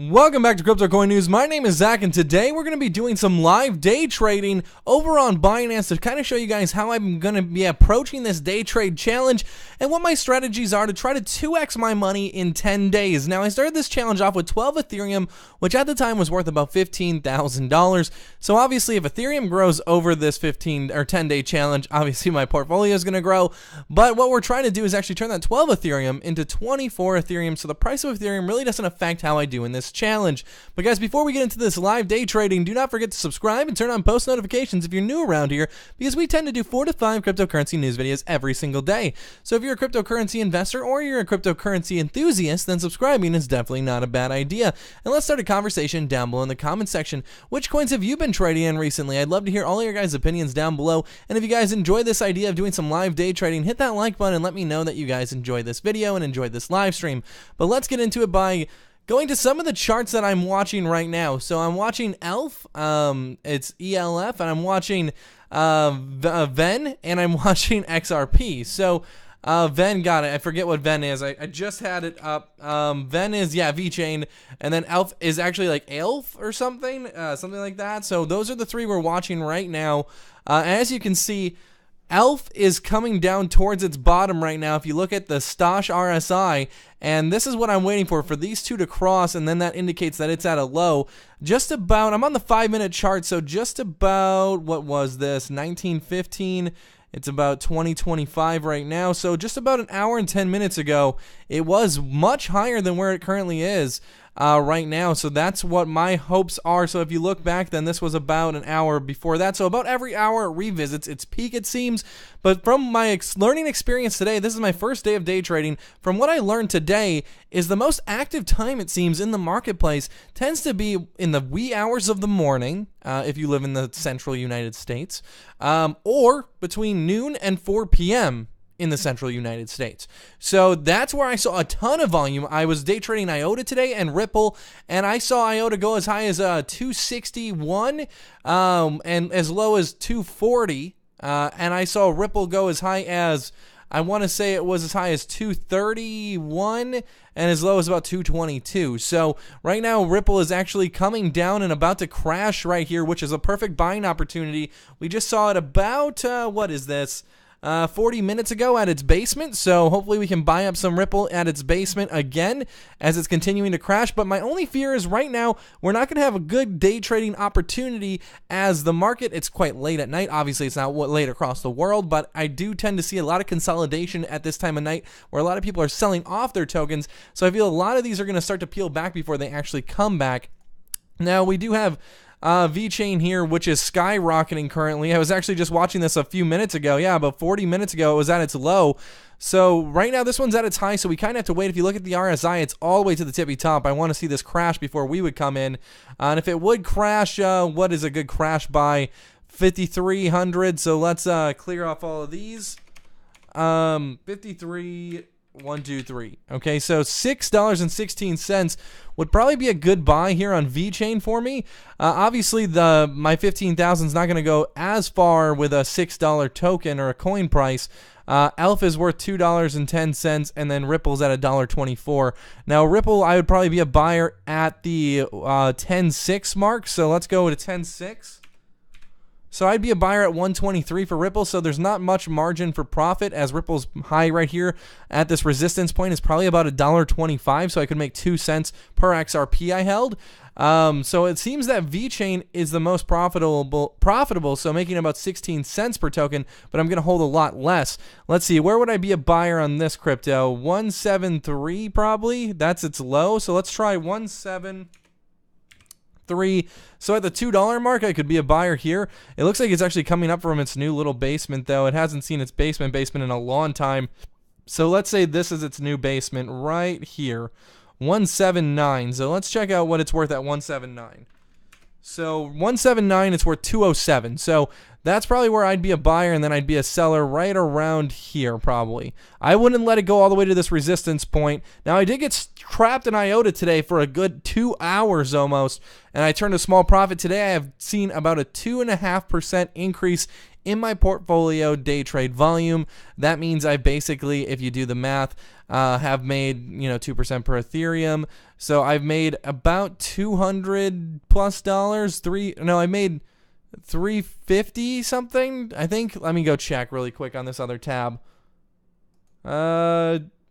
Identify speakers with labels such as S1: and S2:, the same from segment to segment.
S1: Welcome back to Crypto Coin News. My name is Zach, and today we're going to be doing some live day trading over on Binance to kind of show you guys how I'm going to be approaching this day trade challenge and what my strategies are to try to 2x my money in 10 days. Now, I started this challenge off with 12 Ethereum, which at the time was worth about $15,000. So obviously, if Ethereum grows over this 15 or 10-day challenge, obviously my portfolio is going to grow. But what we're trying to do is actually turn that 12 Ethereum into 24 Ethereum, so the price of Ethereum really doesn't affect how I do in this challenge. But guys, before we get into this live day trading, do not forget to subscribe and turn on post notifications if you're new around here, because we tend to do 4 to 5 cryptocurrency news videos every single day. So if you're a cryptocurrency investor or you're a cryptocurrency enthusiast, then subscribing is definitely not a bad idea. And let's start a conversation down below in the comment section. Which coins have you been trading in recently? I'd love to hear all of your guys' opinions down below. And if you guys enjoy this idea of doing some live day trading, hit that like button and let me know that you guys enjoyed this video and enjoyed this live stream. But let's get into it by going to some of the charts that I'm watching right now. So I'm watching ELF, it's ELF, and I'm watching VEN, and I'm watching XRP. So VEN got it. I forget what VEN is. I just had it up. VEN is, yeah, VeChain, and then ELF is actually like ELF or something, something like that. So those are the three we're watching right now. As you can see, ELF is coming down towards its bottom right now if you look at the Stosh RSI, and this is what I'm waiting for these two to cross, and then that indicates that it's at a low. Just about, I'm on the 5-minute chart, so just about, what was this, 1915, it's about 2025 right now, so just about an hour and 10 minutes ago, it was much higher than where it currently is right now, so that's what my hopes are. So if you look back, then this was about an hour before that, so about every hour it revisits its peak, it seems. But from my learning experience today, this is my first day of day trading. From what I learned today is the most active time, it seems, in the marketplace tends to be in the wee hours of the morning, if you live in the central United States, or between noon and 4 p.m. in the central United States. So that's where I saw a ton of volume. I was day trading IOTA today and Ripple, and I saw IOTA go as high as 261 and as low as 240, and I saw Ripple go as high as, I want to say it was as high as 231 and as low as about 222. So right now Ripple is actually coming down and about to crash right here, which is a perfect buying opportunity. We just saw it about, what is this? 40 minutes ago at its basement, so hopefully we can buy up some Ripple at its basement again as it's continuing to crash. But my only fear is right now we're not going to have a good day trading opportunity as the market, it's quite late at night. Obviously it's not late across the world, but I do tend to see a lot of consolidation at this time of night where a lot of people are selling off their tokens, so I feel a lot of these are going to start to peel back before they actually come back. Now we do have VeChain here, which is skyrocketing currently. I was actually just watching this a few minutes ago. Yeah, about 40 minutes ago, it was at its low. So right now, this one's at its high, so we kind of have to wait. If you look at the RSI, it's all the way to the tippy top. I want to see this crash before we would come in. And if it would crash, what is a good crash by? 5,300. So let's clear off all of these. 53... 1, 2, 3. Okay, so $6.16 would probably be a good buy here on VeChain for me. Obviously, my 15,000 is not going to go as far with a $6 token or a coin price. ELF is worth $2.10, and then Ripple's at $1.24. Now, Ripple, I would probably be a buyer at the 10.6 mark. So let's go to 10.6. So I'd be a buyer at 123 for Ripple, so there's not much margin for profit as Ripple's high right here at this resistance point is probably about $1.25, so I could make 2 cents per XRP I held. So it seems that VeChain is the most profitable, so making about 16 cents per token, but I'm going to hold a lot less. Let's see, where would I be a buyer on this crypto? 173 probably, that's its low, so let's try 173. So at the $2 mark, I could be a buyer here. It looks like it's actually coming up from its new little basement, though. It hasn't seen its basement in a long time. So let's say this is its new basement right here, 179. So let's check out what it's worth at 179. So 179, it's worth 207. So that's probably where I'd be a buyer, and then I'd be a seller right around here probably. I wouldn't let it go all the way to this resistance point. Now, I did get trapped in IOTA today for a good 2 hours almost, and I turned a small profit. Today, I have seen about a 2.5% increase in my portfolio day trade volume. That means I basically, if you do the math, have made 2% per Ethereum. So I've made about $200+ I made 350 something, I think. Let me go check really quick on this other tab.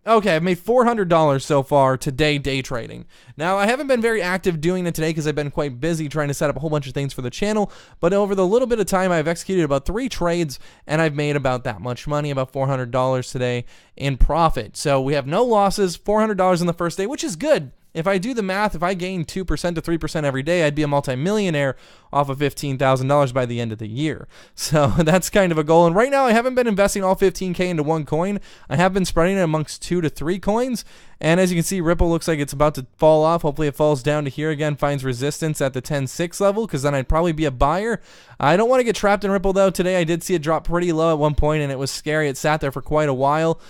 S1: Okay, I've made $400 so far today day trading. Now, I haven't been very active doing it today because I've been quite busy trying to set up a whole bunch of things for the channel, but over the little bit of time, I've executed about 3 trades, and I've made about that much money, about $400 today in profit. So we have no losses, $400 in the first day, which is good. If I do the math, if I gain 2% to 3% every day, I'd be a multimillionaire off of $15,000 by the end of the year. So that's kind of a goal. And right now, I haven't been investing all $15K into one coin. I have been spreading it amongst 2 to 3 coins. And as you can see, Ripple looks like it's about to fall off. Hopefully it falls down to here again, finds resistance at the 10.6 level, because then I'd probably be a buyer. I don't want to get trapped in Ripple, though. Today, I did see it drop pretty low at one point, and it was scary. It sat there for quite a while.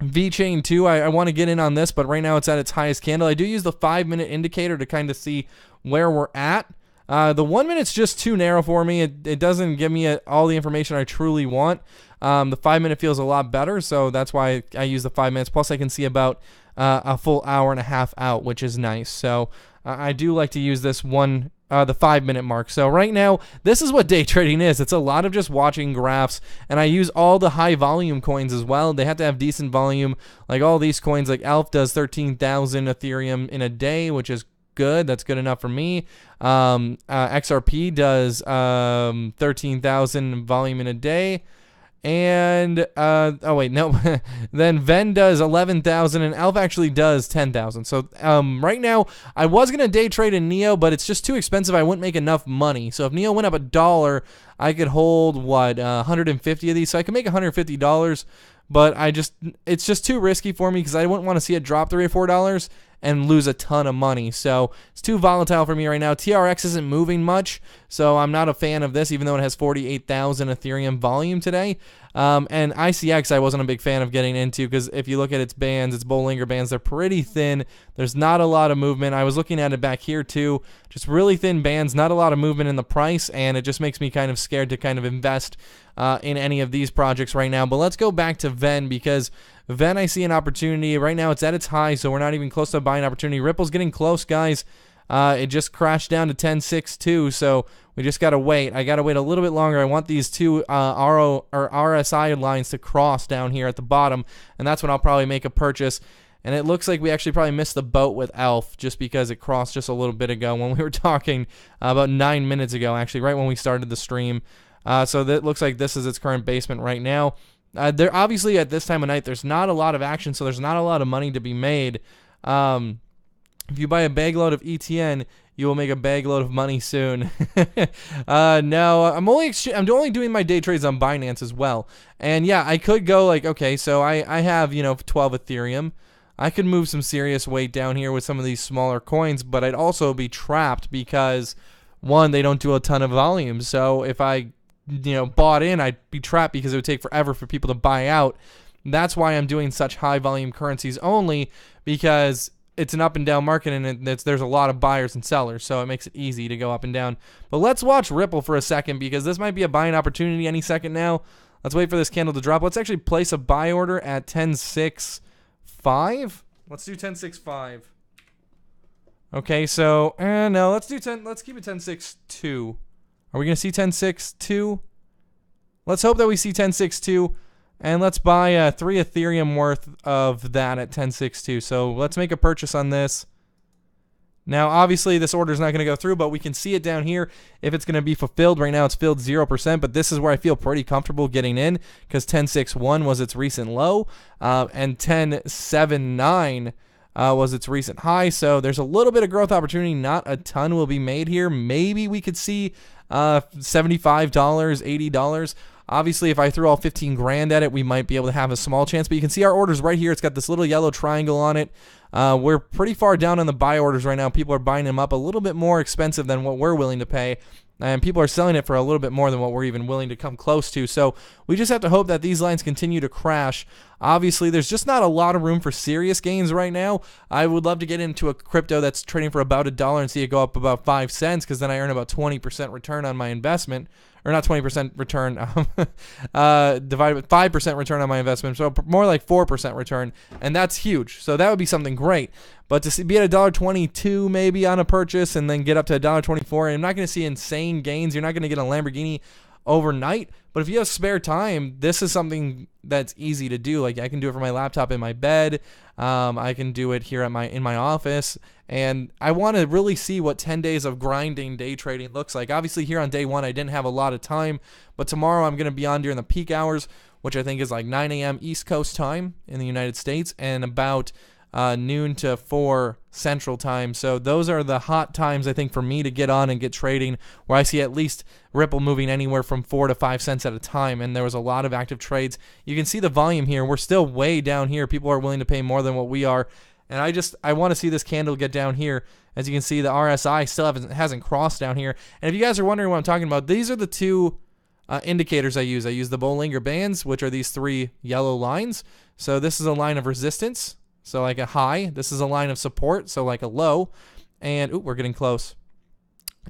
S1: VeChain 2, I want to get in on this, but right now it's at its highest candle. I do use the 5-minute indicator to kind of see where we're at. The 1 minute's just too narrow for me. It doesn't give me all the information I truly want. The 5-minute feels a lot better, so that's why I use the 5 minutes. Plus, I can see about a full hour and a half out, which is nice. So I do like to use this the 5-minute mark. So right now, this is what day trading is. It's a lot of just watching graphs, and I use all the high volume coins as well. They have to have decent volume. Like all these coins, like ELF does 13,000 Ethereum in a day, which is good. That's good enough for me. XRP does 13,000 volume in a day. And oh wait, no. Then Ven does 11,000, and Elf actually does 10,000. So right now, I was gonna day trade in Neo, but it's just too expensive. I wouldn't make enough money. So if Neo went up $1, I could hold 150 of these. So I could make $150. But it's just too risky for me because I wouldn't want to see it drop $3 or $4 and lose a ton of money. So it's too volatile for me right now. TRX isn't moving much, so I'm not a fan of this, even though it has 48,000 Ethereum volume today. And ICX I wasn't a big fan of getting into because if you look at its bands, its Bollinger bands, they're pretty thin. There's not a lot of movement. I was looking at it back here too. Just really thin bands, not a lot of movement in the price, and it just makes me kind of scared to kind of invest in any of these projects right now. But let's go back to Ven, because Ven, I see an opportunity. Right now it's at its high, so we're not even close to a buying opportunity. Ripple's getting close, guys. It just crashed down to 10.6 too, so we just got to wait. I got to wait a little bit longer. I want these two RSI lines to cross down here at the bottom, and that's when I'll probably make a purchase. And it looks like we actually probably missed the boat with ELF just because it crossed just a little bit ago when we were talking about 9 minutes ago, actually, right when we started the stream. So that looks like this is its current basement right now. There obviously at this time of night, there's not a lot of action, so there's not a lot of money to be made. If you buy a bag load of ETN, you will make a bag load of money soon. No, I'm only doing my day trades on Binance as well. And yeah, I could go like, okay, so I have 12 Ethereum. I could move some serious weight down here with some of these smaller coins, but I'd also be trapped because one, they don't do a ton of volume. So if I bought in, I'd be trapped because it would take forever for people to buy out. That's why I'm doing such high volume currencies only, because it's an up and down market, and there's a lot of buyers and sellers, so it makes it easy to go up and down. But let's watch Ripple for a second, because this might be a buying opportunity any second now. Let's wait for this candle to drop. Let's actually place a buy order at 10.65. Let's do 10.65. Okay, so no, let's keep it 10.62. Are we gonna see 10.62? Let's hope that we see 10.62. And let's buy 3 Ethereum worth of that at 10.62. So let's make a purchase on this. Now, obviously, this order is not going to go through, but we can see it down here if it's going to be fulfilled. Right now, it's filled 0%, but this is where I feel pretty comfortable getting in because 10.61 was its recent low, and 10.79 was its recent high. So there's a little bit of growth opportunity. Not a ton will be made here. Maybe we could see $75, $80. Obviously, if I threw all 15 grand at it, we might be able to have a small chance. But you can see our orders right here. It's got this little yellow triangle on it. We're pretty far down on the buy orders right now. People are buying them up a little bit more expensive than what we're willing to pay. and people are selling it for a little bit more than what we're even willing to come close to. So we just have to hope that these lines continue to crash. Obviously, there's just not a lot of room for serious gains right now. I would love to get into a crypto that's trading for about $1 and see it go up about 5 cents, because then I earn about 20% return on my investment. Or not 20% return, divided with 5% return on my investment, so more like 4% return, and that's huge. So that would be something great. But to be at $1.22 maybe on a purchase, and then get up to $1.24, and I'm not going to see insane gains. You're not going to get a Lamborghini overnight, but if you have spare time, this is something that's easy to do. Like, I can do it from my laptop in my bed. I can do it here at in my office, and I want to really see what 10 days of grinding day trading looks like. Obviously, here on day one, I didn't have a lot of time, but tomorrow I'm going to be on during the peak hours, which I think is like 9 a.m. East Coast time in the United States, and about noon to 4 Central time. So those are the hot times, I think, for me to get on and get trading, where I see at least Ripple moving anywhere from 4 to 5 cents at a time, and there was a lot of active trades. You can see the volume here. We're still way down here. People are willing to pay more than what we are, and I want to see this candle get down here. As you can see, the RSI still hasn't crossed down here. And if you guys are wondering what I'm talking about, these are the two indicators I use. I use the Bollinger Bands, which are these 3 yellow lines. So this is a line of resistance, so like a high. This is a line of support, so like a low. And we're getting close.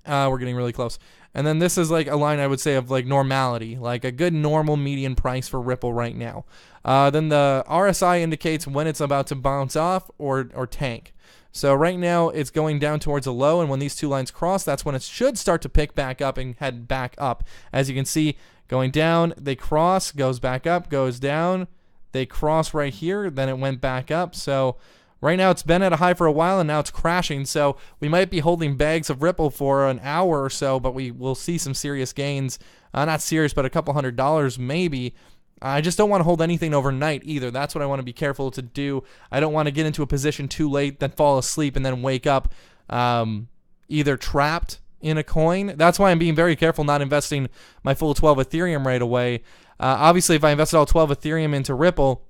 S1: We're getting really close. And then this is like a line, I would say, of like normality, like a good normal median price for Ripple right now. Then the RSI indicates when it's about to bounce off or tank. So right now it's going down towards a low, and when these two lines cross, that's when it should start to pick back up and head back up. As you can see, going down, they cross, goes back up, goes down. They cross right here, then it went back up. So right now it's been at a high for a while, and now it's crashing. So we might be holding bags of Ripple for an hour or so, but we will see some serious gains. Not serious, but a couple $100 maybe. I just don't want to hold anything overnight either. That's what I want to be careful to do. I don't want to get into a position too late, then fall asleep, and then wake up either trapped in a coin. That's why I'm being very careful not investing my full 12 Ethereum right away. Obviously, if I invested all 12 Ethereum into Ripple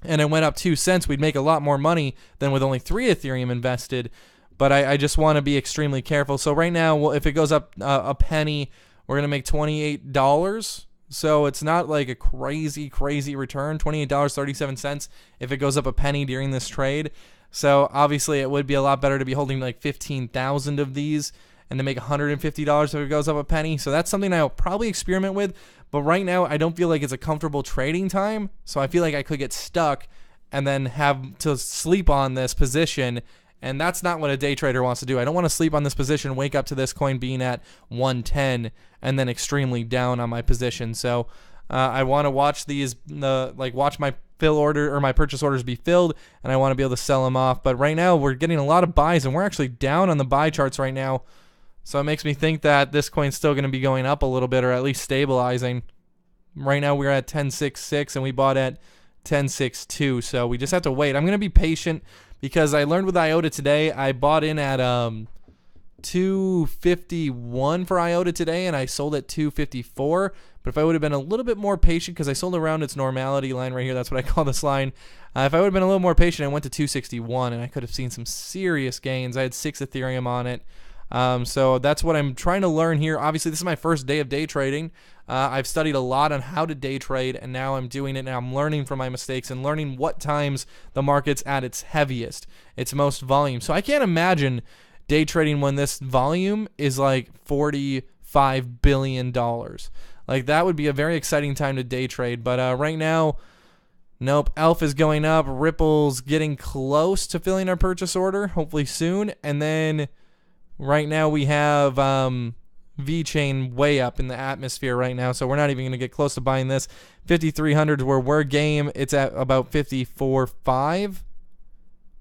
S1: and it went up 2 cents, we'd make a lot more money than with only 3 Ethereum invested. But I just want to be extremely careful. So right now, well, if it goes up a penny, we're going to make $28. So it's not like a crazy return, $28.37 if it goes up a penny during this trade. So obviously, it would be a lot better to be holding like 15,000 of these and to make $150 if it goes up a penny. So that's something I'll probably experiment with. But right now, I don't feel like it's a comfortable trading time. So I feel like I could get stuck and then have to sleep on this position. And that's not what a day trader wants to do. I don't want to sleep on this position, wake up to this coin being at 110, and then extremely down on my position. So I want to watch watch my fill order or my purchase orders be filled, and I want to be able to sell them off. But right now, we're getting a lot of buys, and we're actually down on the buy charts right now. So it makes me think that this coin's still going to be going up a little bit, or at least stabilizing. Right now we're at 10.66 and we bought at 10.62. So we just have to wait. I'm going to be patient because I learned with IOTA today. I bought in at 251 for IOTA today, and I sold at 254. But if I would have been a little bit more patient, because I sold around its normality line right here, that's what I call this line. If I would have been a little more patient, I went to 261, and I could have seen some serious gains. I had 6 Ethereum on it. So that's what I'm trying to learn here. Obviously, this is my first day of day trading. I've studied a lot on how to day trade, and now I'm doing it, and I'm learning from my mistakes and learning what times the market's at its heaviest, its most volume. So I can't imagine day trading when this volume is like $45 billion. Like, that would be a very exciting time to day trade. But right now, nope. ELF is going up. Ripple's getting close to filling our purchase order, hopefully soon. And then right now we have VeChain way up in the atmosphere right now, so we're not even going to get close to buying this. 5,300 where we're game. It's at about 54.5.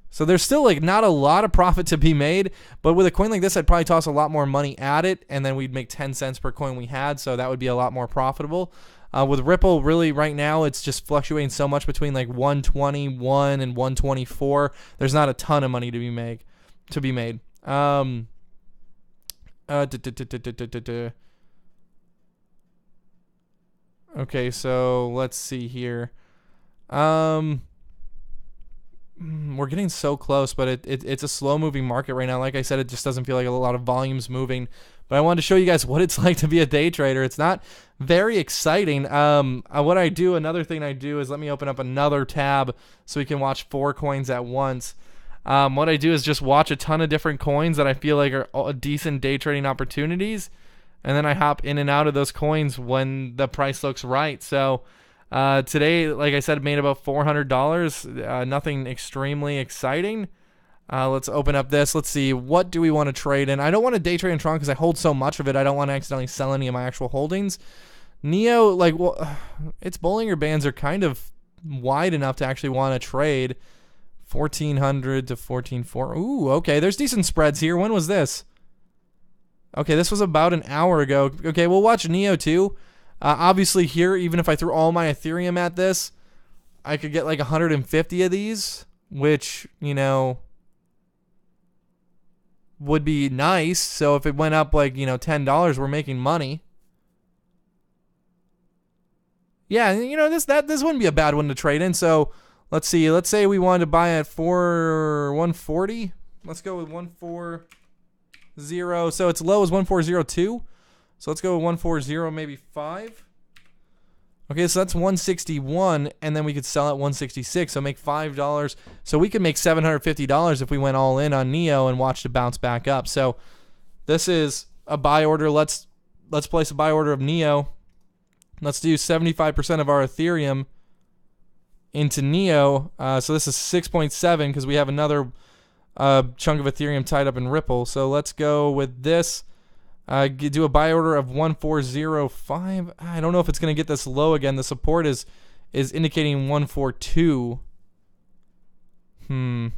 S1: So there's still like not a lot of profit to be made, but with a coin like this, I'd probably toss a lot more money at it, and then we'd make 10 cents per coin we had, so that would be a lot more profitable. With Ripple, really right now, it's just fluctuating so much between like 121 and 124. There's not a ton of money to be made. Okay, so let's see here. We're getting so close, but it's a slow moving market right now. Like I said, it just doesn't feel like a lot of volume's moving. but I wanted to show you guys what it's like to be a day trader. It's not very exciting. What I do, another thing I do is, let me open up another tab so we can watch 4 coins at once. What I do is just watch a ton of different coins that I feel like are decent day trading opportunities, and then I hop in and out of those coins when the price looks right. So today, like I said, made about $400. Nothing extremely exciting. Let's open up this. Let's see, what do we want to trade in? I don't want to day trade in Tron because I hold so much of it. I don't want to accidentally sell any of my actual holdings. Neo, like, well, its Bollinger Bands are kind of wide enough to actually want to trade. 1400 to 14.4. Ooh, okay, there's decent spreads here. When was this? Okay, this was about an hour ago. Okay, we'll watch Neo too. Obviously here, even if I threw all my Ethereum at this, I could get like 150 of these, which, you know, would be nice. So if it went up like, you know, $10, we're making money. Yeah, you know, this wouldn't be a bad one to trade in. So let's see. Let's say we wanted to buy at 140. Let's go with 140. So it's low as 1402. So let's go with 140, maybe 5. Okay, so that's 161, and then we could sell at 166, so make $5. So we could make $750 if we went all in on Neo and watched it bounce back up. So this is a buy order. Let's place a buy order of Neo. Let's do 75% of our Ethereum into Neo. So this is 6.7 because we have another chunk of Ethereum tied up in Ripple. So let's go with this. Do a buy order of 1405. I don't know if it's going to get this low again. The support is indicating 142. I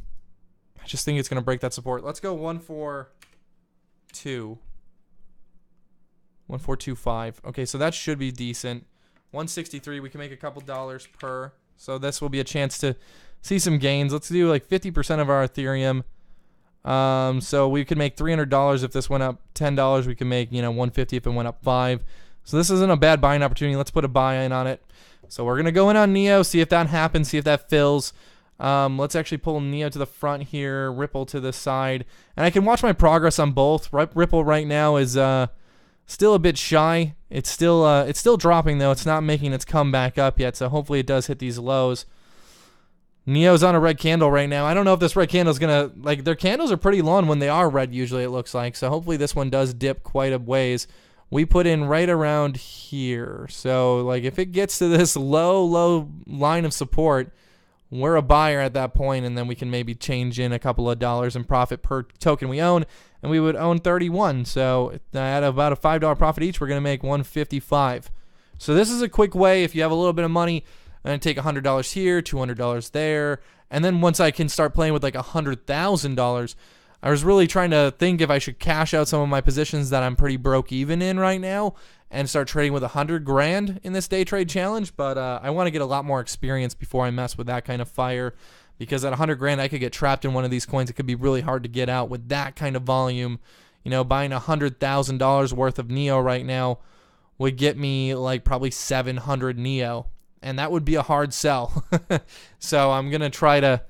S1: just think it's going to break that support. Let's go 142. 1425. Okay, so that should be decent. 163. We can make a couple dollars per. So this will be a chance to see some gains. Let's do like 50% of our Ethereum. So we could make $300 if this went up $10. We can make, you know, 150 if it went up 5. So this isn't a bad buying opportunity. Let's put a buy in on it. So we're gonna go in on Neo, see if that happens, see if that fills. Let's actually pull Neo to the front here, Ripple to the side, and I can watch my progress on both. Ripple right now is still a bit shy. It's still dropping though. It's not making its comeback up yet. So hopefully it does hit these lows. Neo's on a red candle right now. I don't know if this red candle is going to, like, their candles are pretty long when they are red usually, it looks like. So hopefully this one does dip quite a ways. We put in right around here. So, like, if it gets to this low line of support, we're a buyer at that point, and then we can maybe change in a couple of dollars in profit per token we own, and we would own 31. So at about a $5 profit each, we're going to make 155. So this is a quick way if you have a little bit of money. I'm going to take $100 here, $200 there. And then once I can start playing with like $100,000, I was really trying to think if I should cash out some of my positions that I'm pretty broke even in right now and start trading with $100,000 in this day trade challenge. But I want to get a lot more experience before I mess with that kind of fire, because at $100,000 I could get trapped in one of these coins. It could be really hard to get out with that kind of volume. You know, buying $100,000 worth of Neo right now would get me like probably 700 Neo. And that would be a hard sell. So I'm gonna try to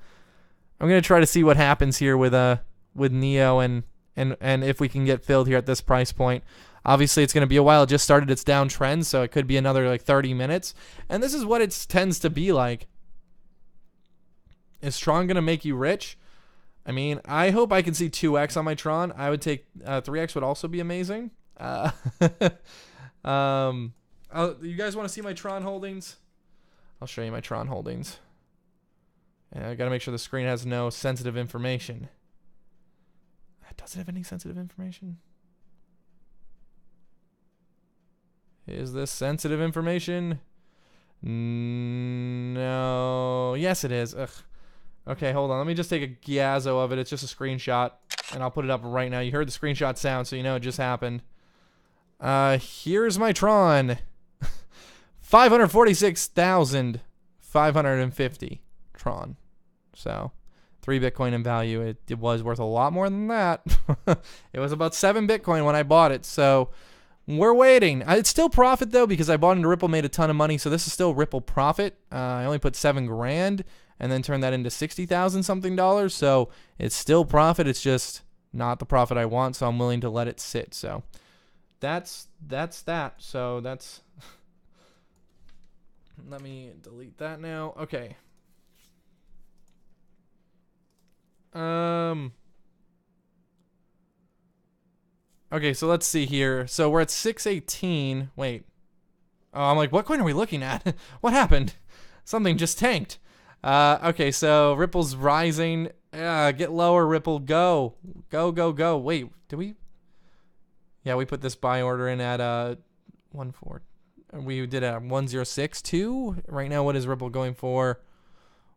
S1: see what happens here with Neo and if we can get filled here at this price point. Obviously, it's gonna be a while. It just started its downtrend, so it could be another like 30 minutes. And this is what it tends to be like. Is Tron gonna make you rich? I mean, I hope I can see 2x on my Tron. I would take 3x would also be amazing. You guys want to see my Tron holdings? I'll show you my Tron holdings. And I got to make sure the screen has no sensitive information. Does it have any sensitive information? Is this sensitive information? No. Yes, it is. Ugh. Okay, hold on. Let me just take a Giazzo of it. It's just a screenshot, and I'll put it up right now. You heard the screenshot sound, so you know it just happened. Here's my Tron. 546,550 Tron. So 3 Bitcoin in value. It was worth a lot more than that. It was about 7 Bitcoin when I bought it. So we're waiting. It's still profit though, because I bought into Ripple, made a ton of money. So this is still Ripple profit. I only put $7,000 and then turned that into $60,000 something dollars. So it's still profit. It's just not the profit I want. So I'm willing to let it sit. So that's that. So that's let me delete that now. Okay. Okay, so let's see here. So we're at 618. Wait. Oh, I'm like, what coin are we looking at? What happened? Something just tanked. Okay, so Ripple's rising. Get lower, Ripple. Go. Go, go, go. Wait, did we? Yeah, we put this buy order in at 14. We did it at 1062. Right now, what is Ripple going for?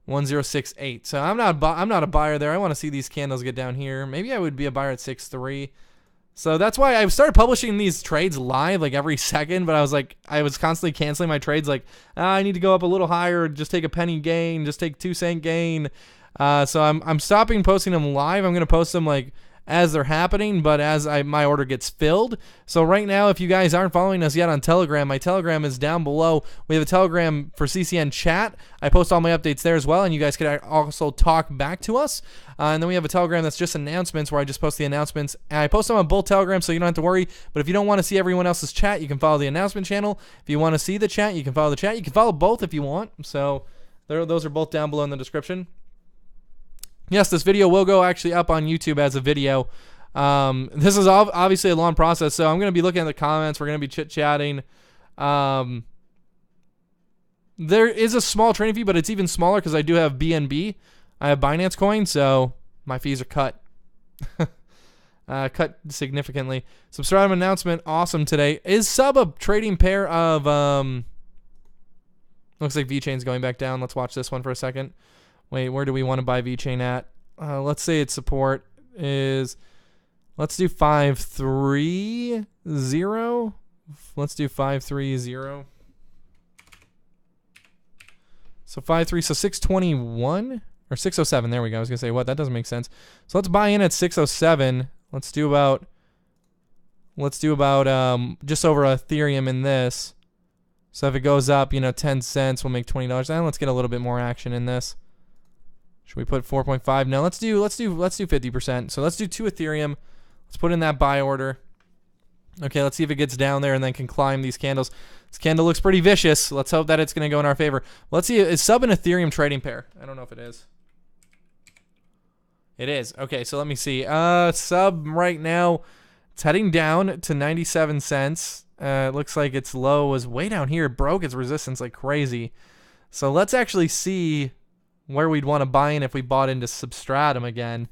S1: 1068. So I'm not a buyer there. I want to see these candles get down here. Maybe I would be a buyer at 63. So that's why I started publishing these trades live like every second, but I was constantly canceling my trades like, I need to go up a little higher, just take a penny gain, just take 2-cent gain. So I'm stopping posting them live. I'm going to post them like as they're happening, but as my order gets filled. So right now, if you guys aren't following us yet on Telegram, my Telegram is down below. We have a Telegram for CCN chat. I post all my updates there as well, and you guys can also talk back to us. And then we have a Telegram that's just announcements, where I just post the announcements. And I post them on both Telegrams, so you don't have to worry. But if you don't want to see everyone else's chat, you can follow the announcement channel. If you want to see the chat, you can follow the chat. You can follow both if you want. So those are both down below in the description. Yes, this video will go actually up on YouTube as a video. This is obviously a long process, so I'm going to be looking at the comments. We're going to be chit-chatting. There is a small trading fee, but it's even smaller because I do have BNB. I have Binance coin, so my fees are cut. Cut significantly. Subscribe announcement, awesome today. Is sub a trading pair of... looks like VeChain's going back down. Let's watch this one for a second. Wait, where do we want to buy VeChain at? Let's say its support is... Let's do 530. Let's do 530. So 53, so 621 or 607. There we go. I was gonna say what? That doesn't make sense. So let's buy in at 607. Let's do about just over Ethereum in this. So if it goes up, 10 cents, we'll make $20. And let's get a little bit more action in this. Should we put 4.5? No, let's do 50%. So let's do 2 Ethereum. Let's put in that buy order. Okay, let's see if it gets down there and then can climb these candles. This candle looks pretty vicious. Let's hope that it's going to go in our favor. Let's see. Is sub an Ethereum trading pair? I don't know if it is. It is. Okay, so let me see. Sub right now, it's heading down to 97 cents. It looks like its low was way down here. It broke its resistance like crazy. So let's actually see where we'd want to buy in if we bought into Substratum again.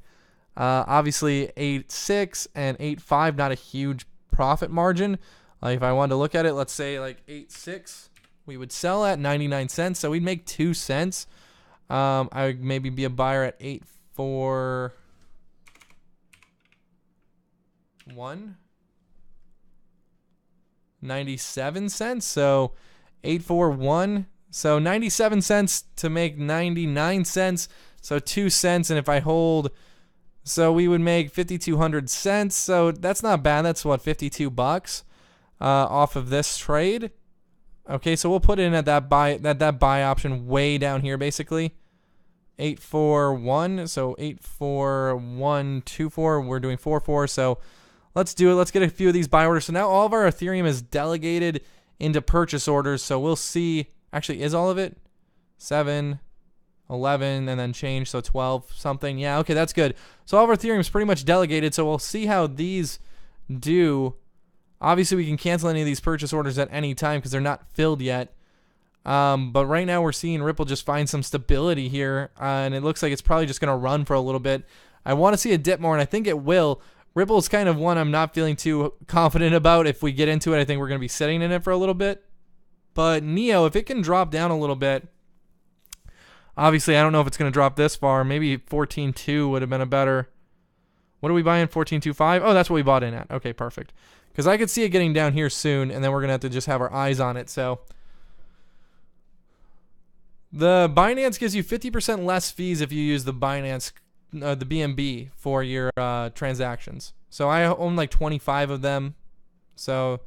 S1: Obviously 8.6 and 8.5, not a huge profit margin. If I wanted to look at it, let's say like 8.6, we would sell at 99 cents, so we'd make 2 cents. I would maybe be a buyer at 8.41, 97 cents, so 8.41. So 97 cents to make 99 cents, so 2 cents. And if I hold, so we would make 5,200 cents. So that's not bad. That's what, 52 bucks off of this trade. Okay, so we'll put it in at that buy option way down here, basically. 841. So 84124. We're doing 44. So let's do it. Let's get a few of these buy orders. So now all of our Ethereum is delegated into purchase orders. So we'll see. Actually, is all of it? 7, 11, and then change, so 12 something. Yeah, okay, that's good. So all of our Ethereum is pretty much delegated, so we'll see how these do. Obviously, we can cancel any of these purchase orders at any time because they're not filled yet. But right now, we're seeing Ripple just find some stability here, and it looks like it's probably just going to run for a little bit. I want to see a dip more, and I think it will. Ripple's kind of one I'm not feeling too confident about. If we get into it, I think we're going to be sitting in it for a little bit. But Neo, if it can drop down a little bit, obviously I don't know if it's going to drop this far. Maybe 14.2 would have been a better. What are we buying? 14.25? Oh, that's what we bought in at. Okay, perfect. Because I could see it getting down here soon, and then we're going to have to just have our eyes on it. So the Binance gives you 50% less fees if you use the Binance, the BNB for your transactions. So I own like 25 of them. So...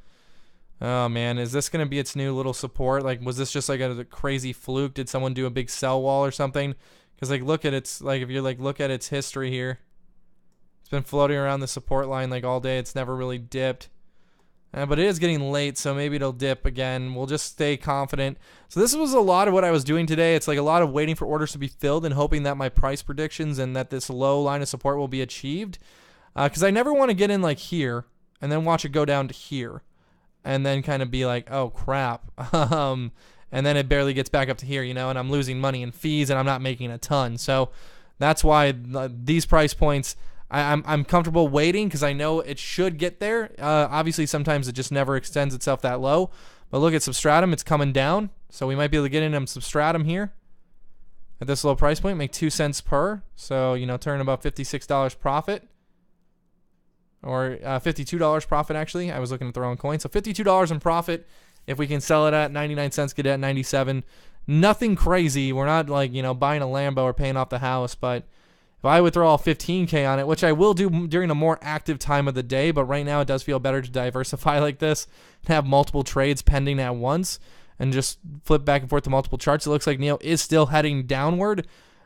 S1: oh man, is this gonna be its new little support? Like, was this just like a crazy fluke? Did someone do a big sell wall or something? Because like, look at its if you look at its history here, it's been floating around the support line like all day. It's never really dipped. But it is getting late, so maybe it'll dip again. We'll just stay confident. So this was a lot of what I was doing today. It's like a lot of waiting for orders to be filled and hoping that my price predictions and that this low line of support will be achieved. Because I never want to get in like here and then watch it go down to here and then kind of be like, oh, crap. And then it barely gets back up to here, you know, and I'm losing money in fees and I'm not making a ton. So that's why these price points, I'm comfortable waiting because I know it should get there. Obviously, sometimes it just never extends itself that low. But look at Substratum. It's coming down. So we might be able to get in Substratum here at this low price point, make 2 cents per. So, you know, turn about $56 profit. Or $52 profit, actually. I was looking at the wrong coin. So $52 in profit. If we can sell it at 99 cents, get it at 97. Nothing crazy. We're not like, you know, buying a Lambo or paying off the house. But if I would throw all 15K on it, which I will do during a more active time of the day, but right now it does feel better to diversify like this and have multiple trades pending at once and just flip back and forth to multiple charts. It looks like NEO is still heading downward.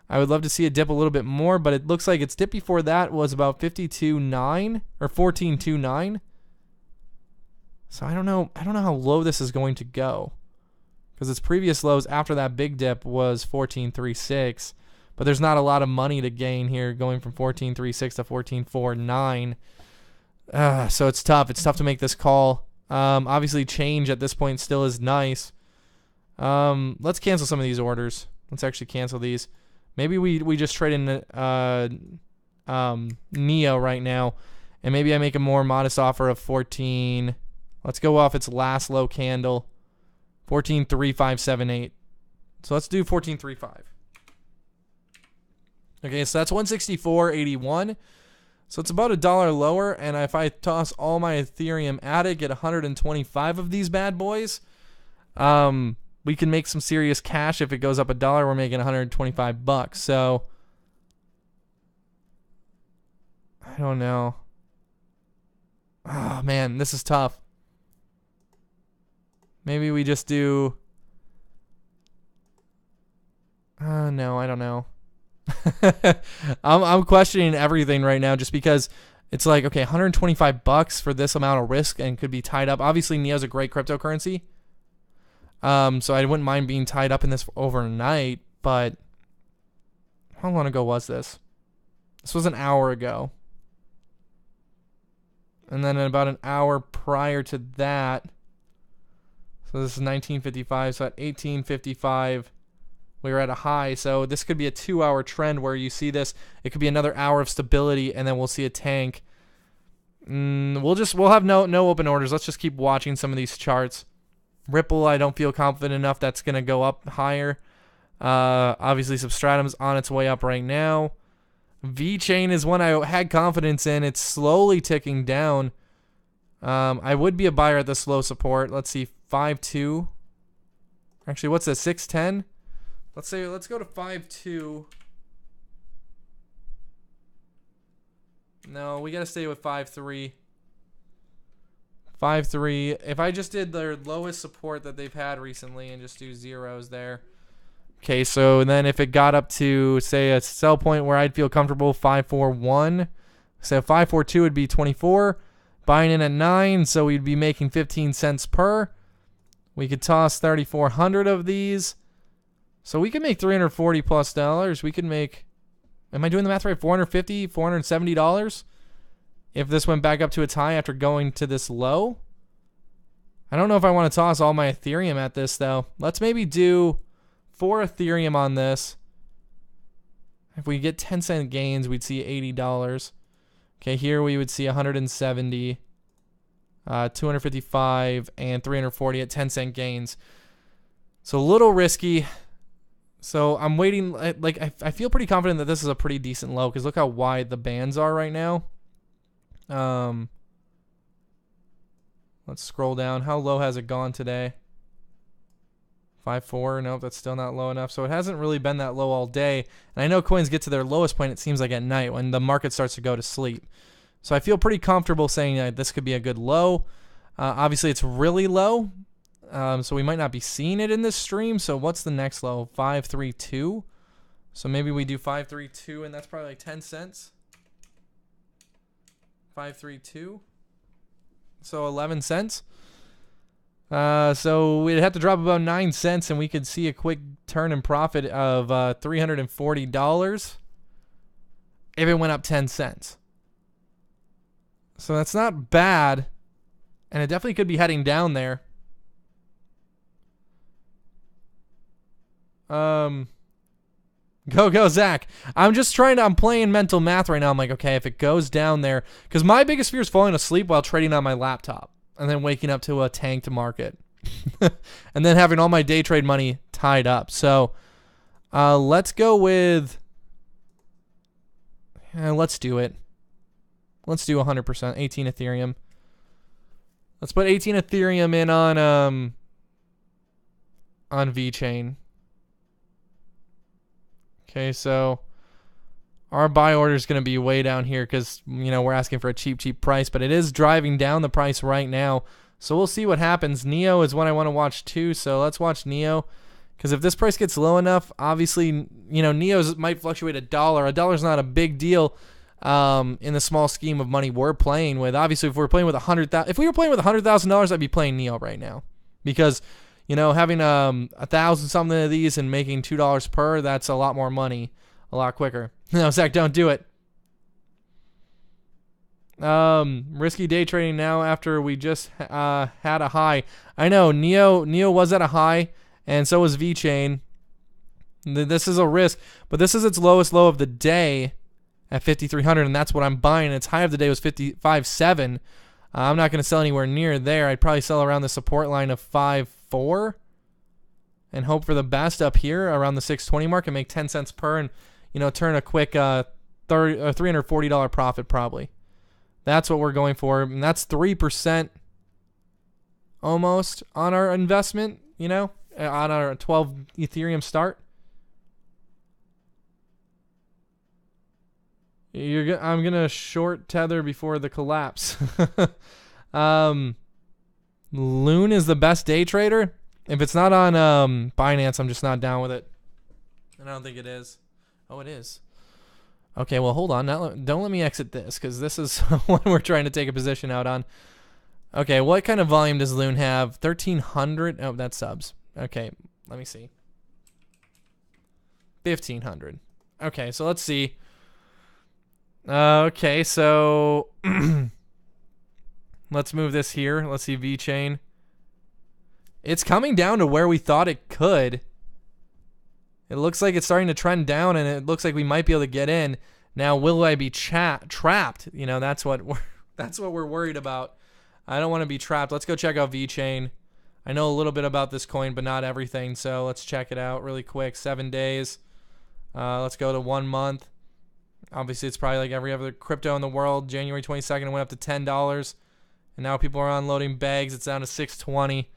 S1: I would love to see it dip a little bit more, but it looks like its dip before that was about 52.9 or 14.29. So I don't know how low this is going to go because its previous lows after that big dip was 14.36, but there's not a lot of money to gain here going from 14.36 to 14.49. So it's tough. It's tough to make this call. Obviously, change at this point still is nice. Let's cancel some of these orders. Let's actually cancel these. Maybe we just trade in NEO right now, and maybe I make a more modest offer of 14. Let's go off its last low candle, 14.3578. So let's do 14.35. Okay, so that's 164.81. So it's about $1 lower, and if I toss all my Ethereum at it, get 125 of these bad boys, we can make some serious cash. If it goes up $1, we're making 125 bucks. So I don't know. Oh man, this is tough. Maybe we just do. No, I don't know. I'm questioning everything right now just because it's like, okay, 125 bucks for this amount of risk and could be tied up. Obviously, NEO's a great cryptocurrency. So I wouldn't mind being tied up in this overnight, but how long ago was this? This was an hour ago. And then about an hour prior to that, so this is 1955, so at 1855, we were at a high. So this could be a 2-hour trend where you see this. It could be another hour of stability, and then we'll see a tank. We'll have no open orders. Let's just keep watching some of these charts. Ripple, I don't feel confident enough that's going to go up higher. Obviously, Substratum's on its way up right now. VeChain is one I had confidence in. It's slowly ticking down. I would be a buyer at this low support. Let's see, 5.2. Actually, what's this, 6.10? Let's go to 5.2. No, we got to stay with 5.3. 5.3. If I just did their lowest support that they've had recently and just do zeros there. Okay, so then if it got up to, say, a sell point where I'd feel comfortable, 5.41. So 5.42 would be 24. Buying in at 9, so we'd be making 15 cents per. We could toss 3,400 of these. So we could make $340 plus. We could make, am I doing the math right? $450, $470 if this went back up to its high after going to this low. I don't know if I want to toss all my Ethereum at this, though. Let's maybe do 4 Ethereum on this. If we get 10-cent gains, we'd see $80. Okay, here we would see 170, 255, and 340 at 10-cent gains. So a little risky. So I'm waiting. Like I feel pretty confident that this is a pretty decent low because look how wide the bands are right now. Let's scroll down. How low has it gone today? 5.4. Nope, that's still not low enough. So it hasn't really been that low all day. And I know coins get to their lowest point, it seems like, at night when the market starts to go to sleep. So I feel pretty comfortable saying that this could be a good low. Obviously, it's really low. So we might not be seeing it in this stream. So what's the next low? 5.32. So maybe we do 5.32, and that's probably like 10 cents. 5.32. So 11 cents. So we'd have to drop about 9 cents and we could see a quick turn in profit of $340 if it went up 10 cents. So that's not bad. And it definitely could be heading down there. Go, Zach. I'm playing mental math right now. I'm like, okay, if it goes down there, because my biggest fear is falling asleep while trading on my laptop and then waking up to a tanked market and then having all my day trade money tied up. So let's go with, let's do it. Let's do 100%, 18 Ethereum. Let's put 18 Ethereum in on VeChain. Okay, so our buy order is going to be way down here because, we're asking for a cheap price, but it is driving down the price right now. So we'll see what happens. Neo is one I want to watch too, so let's watch Neo. Because if this price gets low enough, obviously, Neos might fluctuate $1. $1 is not a big deal in the small scheme of money we're playing with. Obviously, if we were playing with $100,000, I'd be playing Neo right now. Because having 1,000 something of these and making $2 per, that's a lot more money, a lot quicker. No, Zach, don't do it. Risky day trading now after we just had a high. I know Neo was at a high, and so was VeChain. This is a risk, but this is its lowest low of the day at 5,300, and that's what I'm buying. Its high of the day was 55.7. I'm not going to sell anywhere near there. I'd probably sell around the support line of 5.4 and hope for the best up here around the 620 mark and make 10 cents per and, turn a quick $340 profit probably. That's what we're going for, and that's 3% almost on our investment, on our 12 Ethereum start. I'm gonna short tether before the collapse. Loon is the best day trader. If it's not on Binance, I'm just not down with it. And I don't think it is. Oh, it is. Okay, well, hold on. Don't let me exit this because this is one we're trying to take a position out on. Okay, what kind of volume does Loon have? 1,300. Oh, that's subs. Okay, let me see. 1,500. Okay, so let's see. Okay, so let's move this here. Let's see VeChain. It's coming down to where we thought it could. It looks like it's starting to trend down, and it looks like we might be able to get in. Now, will I be trapped? That's what we're worried about. I don't want to be trapped. Let's go check out VeChain. I know a little bit about this coin, but not everything. So let's check it out really quick. 7 days. Let's go to 1 month. Obviously, it's probably like every other crypto in the world. January 22nd, it went up to $10. And now people are unloading bags. It's down to 620.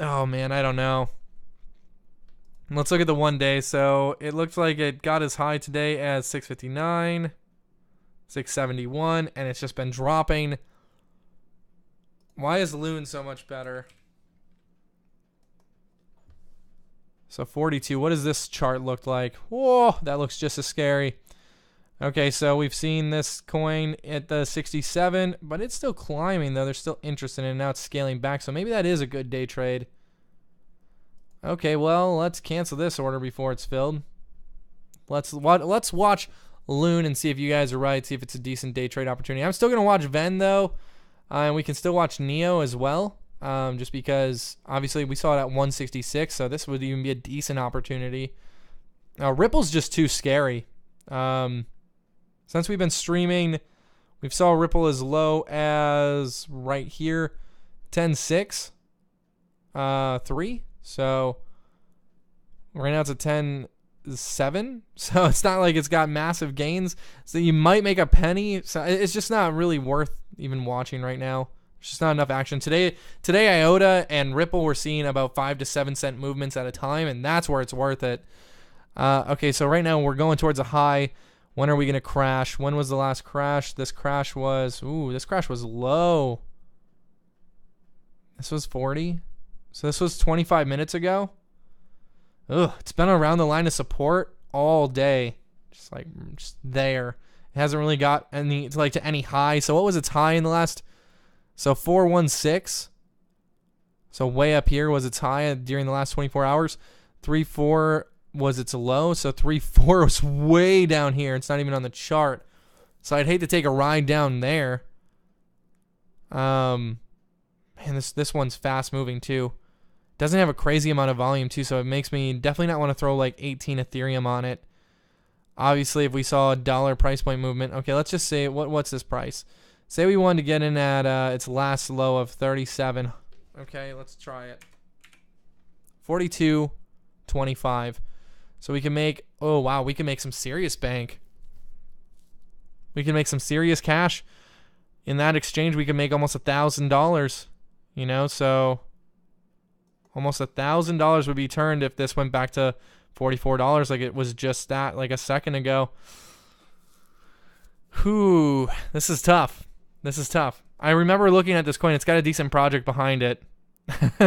S1: Oh, man, I don't know. Let's look at the 1 day. So it looks like it got as high today as 659, 671, and it's just been dropping. Why is Loon so much better? So 42. What does this chart look like? Whoa, that looks just as scary. Okay, so we've seen this coin at the 67, but it's still climbing, though. There's still interest in it. Now it's scaling back, so maybe that is a good day trade. Okay, well, let's cancel this order before it's filled. Let's watch Loon and see if you guys are right, see if it's a decent day trade opportunity. I'm still going to watch Ven, though, and we can still watch Neo as well. Just because obviously we saw it at 166, so this would even be a decent opportunity. Ripple's just too scary. Since we've been streaming, we've saw Ripple as low as right here, 10.6, 3. So right now it's a 10.7. So it's not like it's got massive gains. So you might make a penny. So it's just not really worth even watching right now. There's just not enough action. Today IOTA and Ripple were seeing about 5 to 7 cent movements at a time, and that's where it's worth it. Okay, so right now we're going towards a high. When are we going to crash? When was the last crash? This crash was low. This was 40. So this was 25 minutes ago. Ugh, it's been around the line of support all day. Just there. It hasn't really got to any high. So what was its high in the last So 416. So way up here was its high during the last 24 hours. 3.4 was its low. So 3.4 was way down here. It's not even on the chart. So I'd hate to take a ride down there. Man, this one's fast moving too. Doesn't have a crazy amount of volume too, so it makes me definitely not want to throw like 18 Ethereum on it. Obviously, if we saw a dollar price point movement, okay, let's just say what's this price? Say we wanted to get in at its last low of 37. Okay, let's try it. 42.25. So we can make, oh wow, we can make some serious bank. We can make some serious cash. In that exchange, we can make almost $1,000. You know, so almost $1,000 would be turned if this went back to $44 like it was just that like a second ago. Whew, this is tough. This is tough. I remember looking at this coin. It's got a decent project behind it.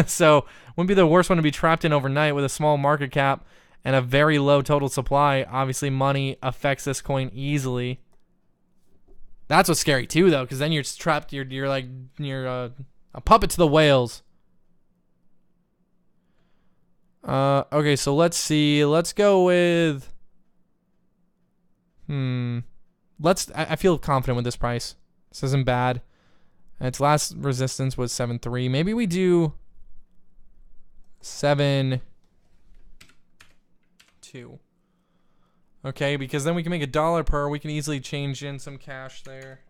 S1: So wouldn't be the worst one to be trapped in overnight with a small market cap and a very low total supply. Obviously, money affects this coin easily. That's what's scary too, though, because then you're trapped. You're a puppet to the whales. Okay, so let's see. Let's go with. I feel confident with this price. This isn't bad. Its last resistance was 7.3. Maybe we do 7.2. Okay, because then we can make $1 per. We can easily change in some cash there.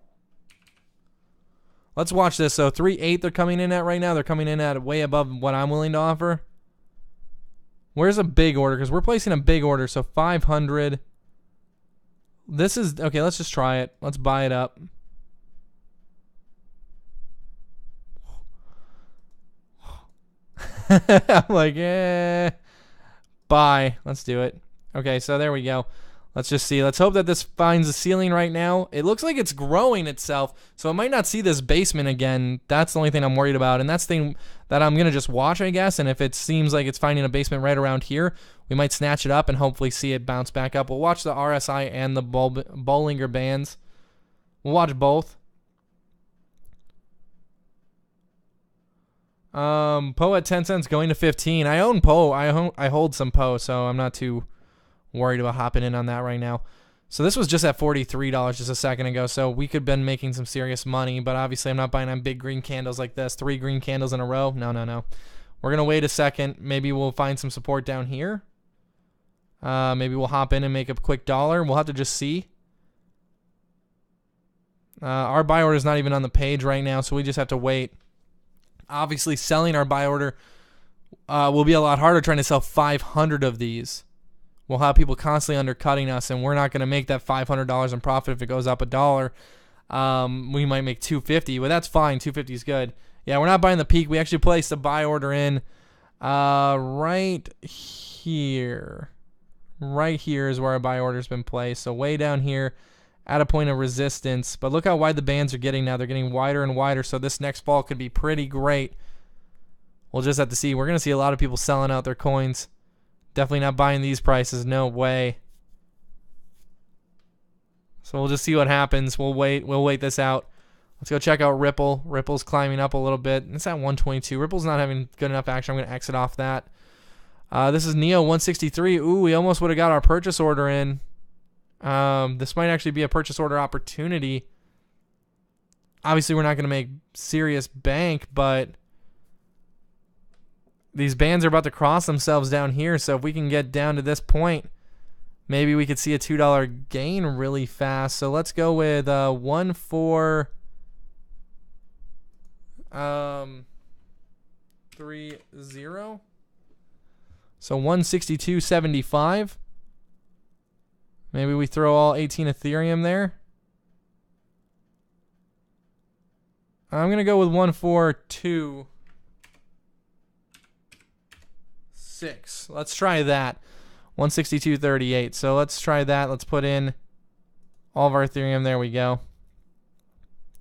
S1: Let's watch this. So 3.8 they're coming in at right now. They're coming in at way above what I'm willing to offer. Where's a big order? Because we're placing a big order. So 500. This is okay. Let's just try it. Let's buy it up. I'm like, buy. Let's do it. Okay, so there we go. Let's just see. Let's hope that this finds a ceiling right now. It looks like it's growing itself, so it might not see this basement again. That's the only thing I'm worried about, and that's the thing that I'm going to just watch, I guess, and if it seems like it's finding a basement right around here, we might snatch it up and hopefully see it bounce back up. We'll watch the RSI and the Bollinger Bands. We'll watch both. Poe at 10 cents going to 15. I own Poe. I hold some Poe, so I'm not too worried about hopping in on that right now. So this was just at $43 just a second ago, so we could have been making some serious money, but obviously I'm not buying on big green candles like this. 3 green candles in a row. No. We're going to wait a second. Maybe we'll find some support down here. Maybe we'll hop in and make a quick $1. We'll have to just see. Our buy order is not even on the page right now, so we just have to wait. Obviously, selling our buy order will be a lot harder trying to sell 500 of these. We'll have people constantly undercutting us, and we're not going to make that $500 in profit if it goes up $1. We might make $250, but that's fine. $250 is good. Yeah, we're not buying the peak. We actually placed a buy order in right here. Right here is where our buy order's been placed. So way down here at a point of resistance. But look how wide the bands are getting now. They're getting wider and wider, so this next fall could be pretty great. We'll just have to see. We're going to see a lot of people selling out their coins. Definitely not buying these prices. No way. So we'll just see what happens. We'll wait. We'll wait this out. Let's go check out Ripple. Ripple's climbing up a little bit. It's at 122. Ripple's not having good enough action. I'm going to exit off that. This is Neo 163. Ooh, we almost would have got our purchase order in. This might actually be a purchase order opportunity. Obviously, we're not going to make serious bank, but these bands are about to cross themselves down here, so if we can get down to this point, maybe we could see a $2 gain really fast. So let's go with 1.430. So 162.75. Maybe we throw all 18 Ethereum there. I'm going to go with 1.426. Let's try that. 162.38. So let's try that. Let's put in all of our Ethereum. There we go.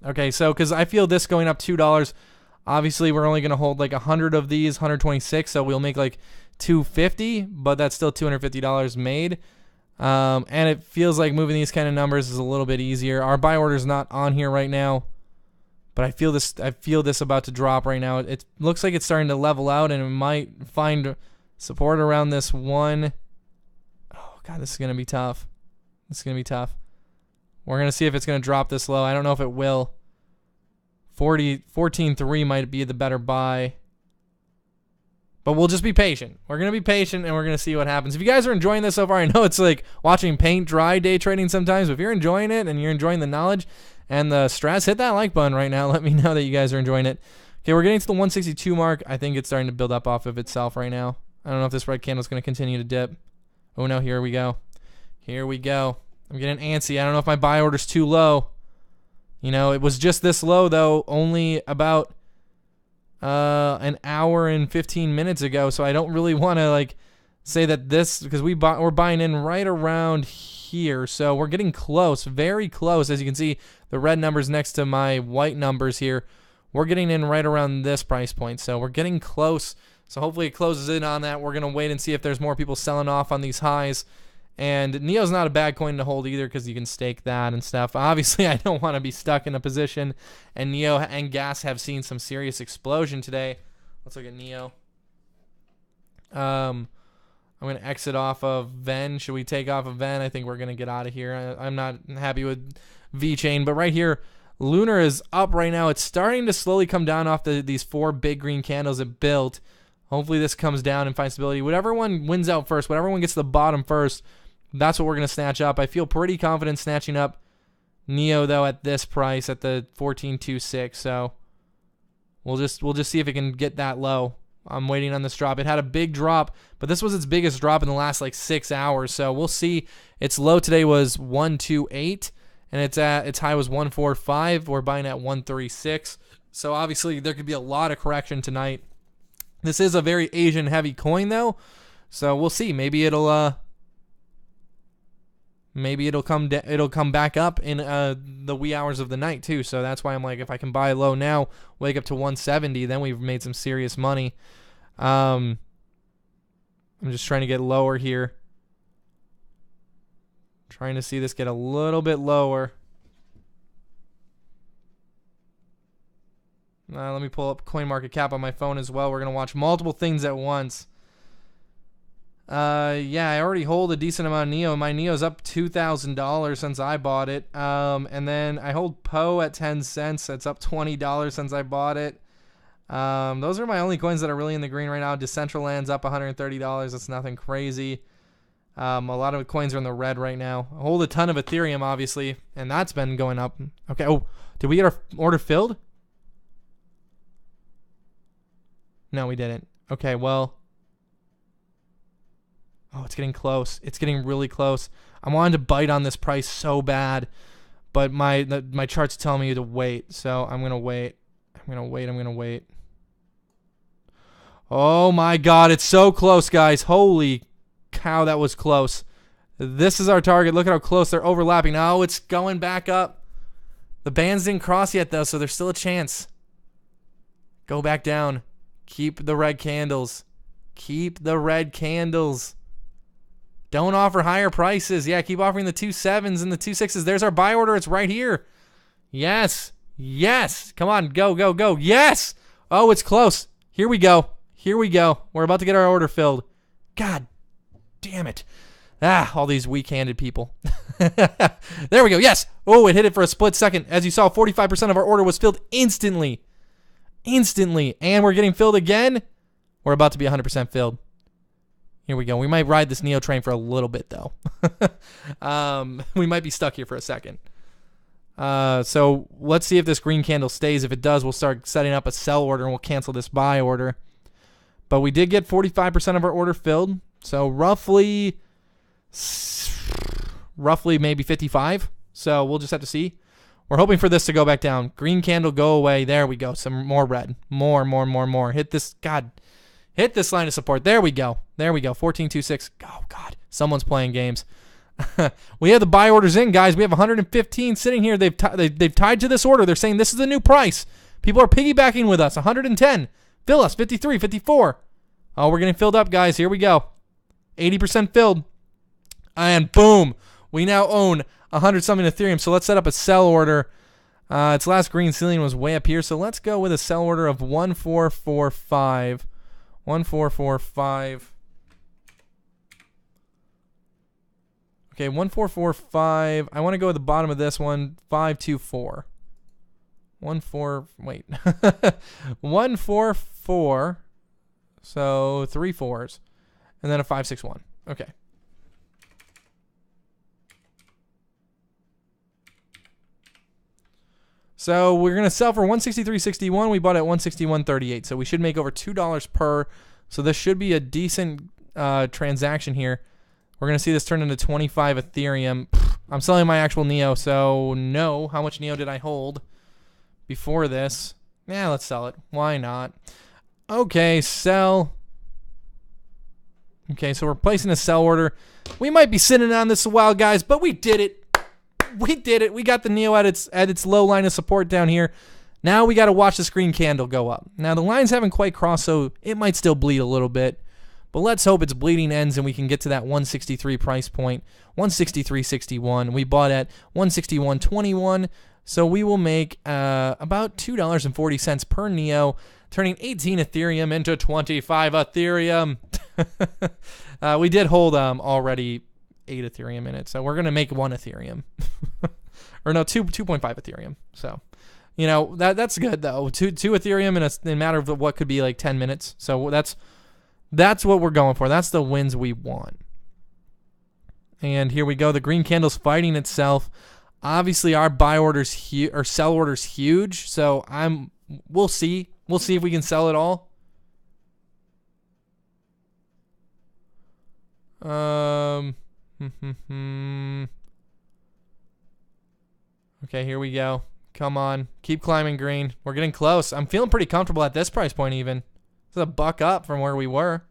S1: Okay, so because I feel this going up $2. Obviously, we're only going to hold like 100 of these, 126. So we'll make like $250, but that's still $250 made. And it feels like moving these kind of numbers is a little bit easier. Our buy order is not on here right now, but I feel this about to drop right now. It looks like it's starting to level out, and it might find support around this one. Oh God, this is gonna be tough. This is gonna be tough. We're gonna see if it's gonna drop this low. I don't know if it will. 14.3 might be the better buy. But we'll just be patient. We're going to be patient, and we're going to see what happens. If you guys are enjoying this so far, I know it's like watching paint dry day trading sometimes, but if you're enjoying it and you're enjoying the knowledge and the stress, hit that like button right now. Let me know that you guys are enjoying it. Okay, we're getting to the 162 mark. I think it's starting to build up off of itself right now. I don't know if this red candle is going to continue to dip. Oh, no, here we go. Here we go. I'm getting antsy. I don't know if my buy order's too low. You know, it was just this low, though, only about an hour and 15 minutes ago, so I don't really want to like say that this, because we're buying in right around here, so we're getting close, very close. As you can see, the red numbers next to my white numbers here, we're getting in right around this price point, so we're getting close. So hopefully it closes in on that. We're gonna wait and see if there's more people selling off on these highs. And Neo's not a bad coin to hold either, because you can stake that and stuff. Obviously, I don't want to be stuck in a position. And Neo and Gas have seen some serious explosion today. Let's look at Neo. I'm going to exit off of Ven. Should we take off of Ven? I think we're going to get out of here. I'm not happy with VeChain. But right here, Lunar is up right now. It's starting to slowly come down off these 4 big green candles it built. Hopefully this comes down and finds stability. Whatever one wins out first, whatever one gets to the bottom first, that's what we're going to snatch up. I feel pretty confident snatching up Neo, though, at this price, at the 14.26. So we'll just see if it can get that low. I'm waiting on this drop. It had a big drop, but this was its biggest drop in the last like 6 hours. So we'll see. Its low today was 128, and its high was 145. We're buying at 136. So obviously there could be a lot of correction tonight. This is a very Asian heavy coin, though. So we'll see. Maybe it'll come back up in the wee hours of the night too. So that's why I'm like, if I can buy low now, wake up to 170, then we've made some serious money. I'm just trying to get lower here. Trying to see this get a little bit lower. Let me pull up CoinMarketCap on my phone as well. We're going to watch multiple things at once. Yeah, I already hold a decent amount of Neo. My Neo's up $2,000 since I bought it. And then I hold Poe at 10 cents. It's up $20 since I bought it. Those are my only coins that are really in the green right now. Decentraland's up $130. That's nothing crazy. A lot of coins are in the red right now. I hold a ton of Ethereum, obviously, and that's been going up. Okay. Oh, did we get our order filled? No, we didn't. Okay, well. Oh, it's getting close. It's getting really close. I wanted to bite on this price so bad, but my chart's telling me to wait, so I'm going to wait. I'm going to wait. Oh my God, it's so close, guys. Holy cow, that was close. This is our target. Look at how close they're overlapping. Oh, it's going back up. The bands didn't cross yet, though, so there's still a chance. Go back down. Keep the red candles. Keep the red candles. Don't offer higher prices. Yeah, keep offering the 2.7s and the 2.6s. There's our buy order. It's right here. Yes. Yes. Come on. Go, go, go. Yes. Oh, it's close. Here we go. Here we go. We're about to get our order filled. God damn it. Ah, all these weak-handed people. There we go. Yes. Oh, it hit it for a split second. As you saw, 45% of our order was filled instantly. Instantly. And we're getting filled again. We're about to be 100% filled. Here we go. We might ride this Neo train for a little bit, though. We might be stuck here for a second. So let's see if this green candle stays. If it does, we'll start setting up a sell order and we'll cancel this buy order. But we did get 45% of our order filled. So roughly maybe 55. So we'll just have to see. We're hoping for this to go back down. Green candle, go away. There we go. Some more red. More. Hit this. God. Hit this line of support. There we go. There we go. 14.26. Oh, God. Someone's playing games. We have the buy orders in, guys. We have 115 sitting here. They've tied to this order. They're saying this is the new price. People are piggybacking with us. 110. Fill us. 53, 54. Oh, we're getting filled up, guys. Here we go. 80% filled. And boom. We now own 100-something Ethereum. So let's set up a sell order. Its last green ceiling was way up here, so let's go with a sell order of 1445. 1445. Okay, 1445. I want to go at the bottom of this one. 524. 144. So 3 4s. And then a 561. Okay. So we're going to sell for 163.61. We bought at 161.38. So we should make over $2 per. So this should be a decent transaction here. We're going to see this turn into 25 Ethereum. I'm selling my actual Neo, so no. How much Neo did I hold before this? Yeah, let's sell it. Why not? Okay, sell. Okay, so we're placing a sell order. We might be sitting on this a while, guys, but we did it. We did it. We got the Neo at its low line of support down here. Now we got to watch this green candle go up. Now the lines haven't quite crossed, so it might still bleed a little bit. But let's hope its bleeding ends and we can get to that 163 price point. 163.61. We bought at 161.21. So we will make about $2.40 per Neo, turning 18 Ethereum into 25 Ethereum. We did hold already 8 Ethereum in it, so we're gonna make 1 Ethereum, or no, 2.5 Ethereum. So, you know, that's good though. 2 Ethereum in a matter of what could be like 10 minutes. So that's what we're going for. That's the wins we want. And here we go. The green candle's fighting itself. Obviously, our buy orders or sell orders huge. So we'll see. We'll see if we can sell it all. Okay, here we go. Come on, keep climbing, green. We're getting close. I'm feeling pretty comfortable at this price point even. It's a buck up from where we were.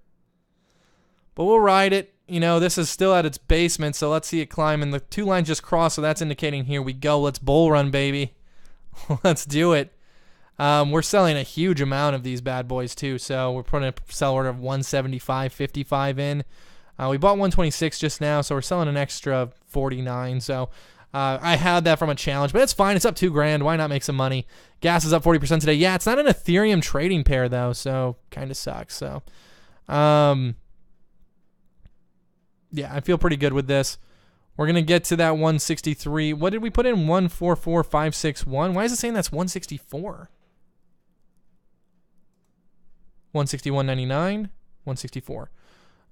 S1: But we'll ride it. You know, this is still at its basement, so let's see it climb. And the 2 lines just crossed, so that's indicating here we go. Let's bull run, baby. Let's do it. We're selling a huge amount of these bad boys, too. So we're putting a sell order of 175.55 in. We bought 126 just now, so we're selling an extra 49. So I had that from a challenge, but it's fine. It's up $2,000. Why not make some money? Gas is up 40% today. Yeah, it's not an Ethereum trading pair though, so kind of sucks. So, yeah, I feel pretty good with this. We're gonna get to that 163. What did we put in? 144.561. Why is it saying that's 164? 161.99. 164.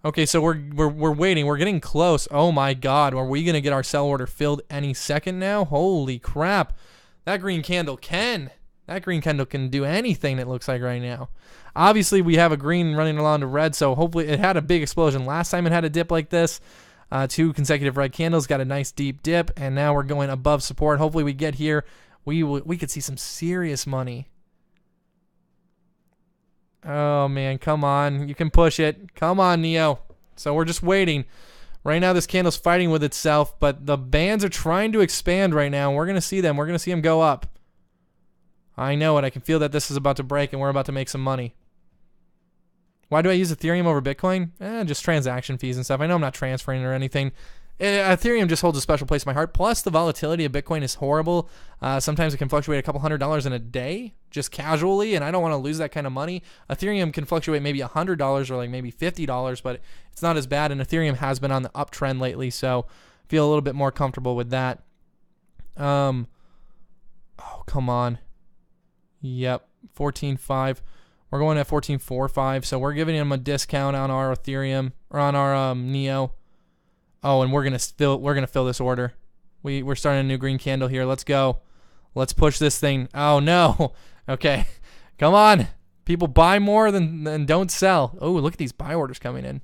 S1: Okay, so we're waiting. We're getting close. Oh my God, are we gonna get our sell order filled any second now? Holy crap! That green candle can do anything. It looks like right now. Obviously, we have a green running along to red, so hopefully it had a big explosion last time it had a dip like this. 2 consecutive red candles got a nice deep dip, and now we're going above support. Hopefully, we get here. We could see some serious money. Oh, man, come on. You can push it. Come on, Neo. So we're just waiting. Right now, this candle's fighting with itself, but the bands are trying to expand right now. We're going to see them. We're going to see them go up. I know it. I can feel that this is about to break, and we're about to make some money. Why do I use Ethereum over Bitcoin? Just transaction fees and stuff. I know I'm not transferring or anything. Ethereum just holds a special place in my heart. Plus, the volatility of Bitcoin is horrible. Sometimes it can fluctuate a couple $100 in a day, just casually, and I don't want to lose that kind of money. Ethereum can fluctuate maybe $100 or like maybe $50, but it's not as bad, and Ethereum has been on the uptrend lately, so I feel a little bit more comfortable with that. Oh, come on. Yep, 14.5. We're going at 14.45, so we're giving them a discount on our Ethereum or on our Neo. Oh, and we're gonna fill this order. We're starting a new green candle here. Let's go. Let's push this thing. Oh no. Okay, come on. People buy more than don't sell. Oh, look at these buy orders coming in.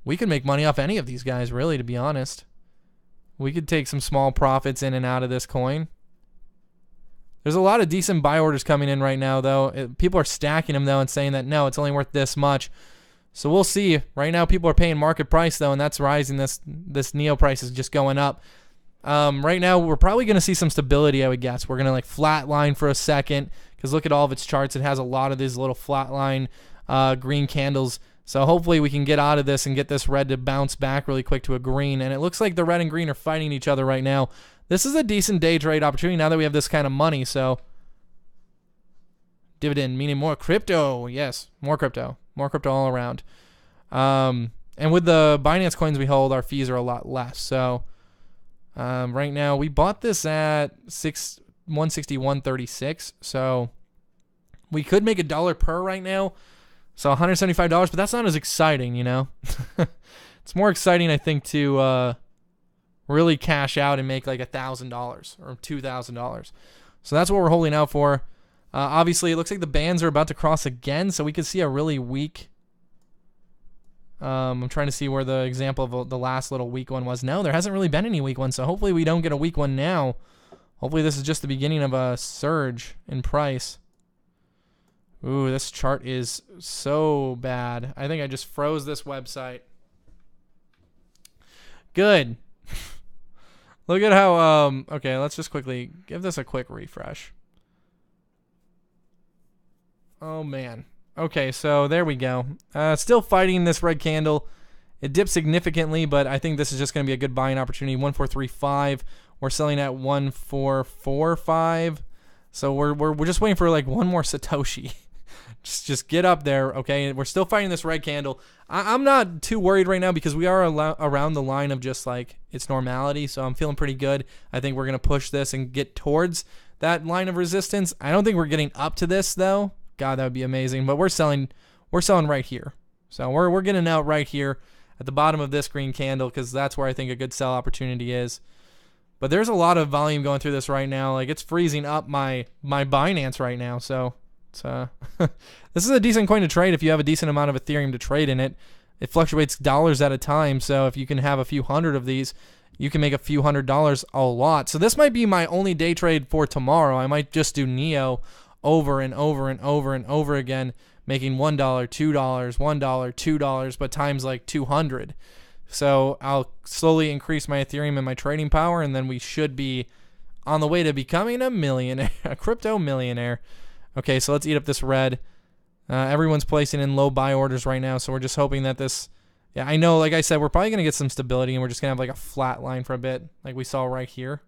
S1: We could make money off any of these guys, really, to be honest. We could take some small profits in and out of this coin. There's a lot of decent buy orders coming in right now, though. People are stacking them, though, and saying that, no, it's only worth this much. So we'll see. Right now, people are paying market price, though, and that's rising. This Neo price is just going up. Right now, we're probably going to see some stability, I would guess. We're going to, like, flatline for a second, because look at all of its charts. It has a lot of these little flatline green candles. So hopefully we can get out of this and get this red to bounce back really quick to a green. And it looks like the red and green are fighting each other right now. this is a decent day trade opportunity now that we have this kind of money. So dividend, meaning more crypto. Yes, more crypto all around. And with the Binance coins we hold, our fees are a lot less. So right now we bought this at 161.36. So we could make $1 per right now. So $175, but that's not as exciting, you know. It's more exciting, I think, to really cash out and make like $1,000 or $2,000. So that's what we're holding out for. Obviously, it looks like the bands are about to cross again, so we could see a really weak. I'm trying to see where the example of the last little weak one was. No, there hasn't really been any weak one, so hopefully we don't get a weak one now. Hopefully this is just the beginning of a surge in price. Ooh, this chart is so bad. I think I just froze this website. Good. Look at how, okay, let's just quickly give this a quick refresh. Oh, man. Okay, so there we go. Still fighting this red candle. It dipped significantly, but I think this is just going to be a good buying opportunity. 1435. We're selling at 1445. So we're just waiting for like one more Satoshi. Just get up there, okay? We're still fighting this red candle. I'm not too worried right now because we are around the line of just like its normality, so I'm feeling pretty good. I think we're going to push this and get towards that line of resistance. I don't think we're getting up to this, though. God, that would be amazing. But we're selling right here. So we're getting out right here at the bottom of this green candle because that's where I think a good sell opportunity is. But there's a lot of volume going through this right now. Like, it's freezing up my Binance right now, so... this is a decent coin to trade if you have a decent amount of Ethereum to trade in it. It fluctuates dollars at a time, so if you can have a few hundred of these, you can make a few $100s a lot. So this might be my only day trade for tomorrow. I might just do Neo over and over and over and over again, making $1, $2, $1, $2, but times like 200. So I'll slowly increase my Ethereum and my trading power, and then we should be on the way to becoming a millionaire, a crypto millionaire. Okay, so let's eat up this red. Everyone's placing in low buy orders right now, so we're just hoping that this... Yeah, I know, like I said, we're probably going to get some stability, and we're just going to have like a flat line for a bit, like we saw right here.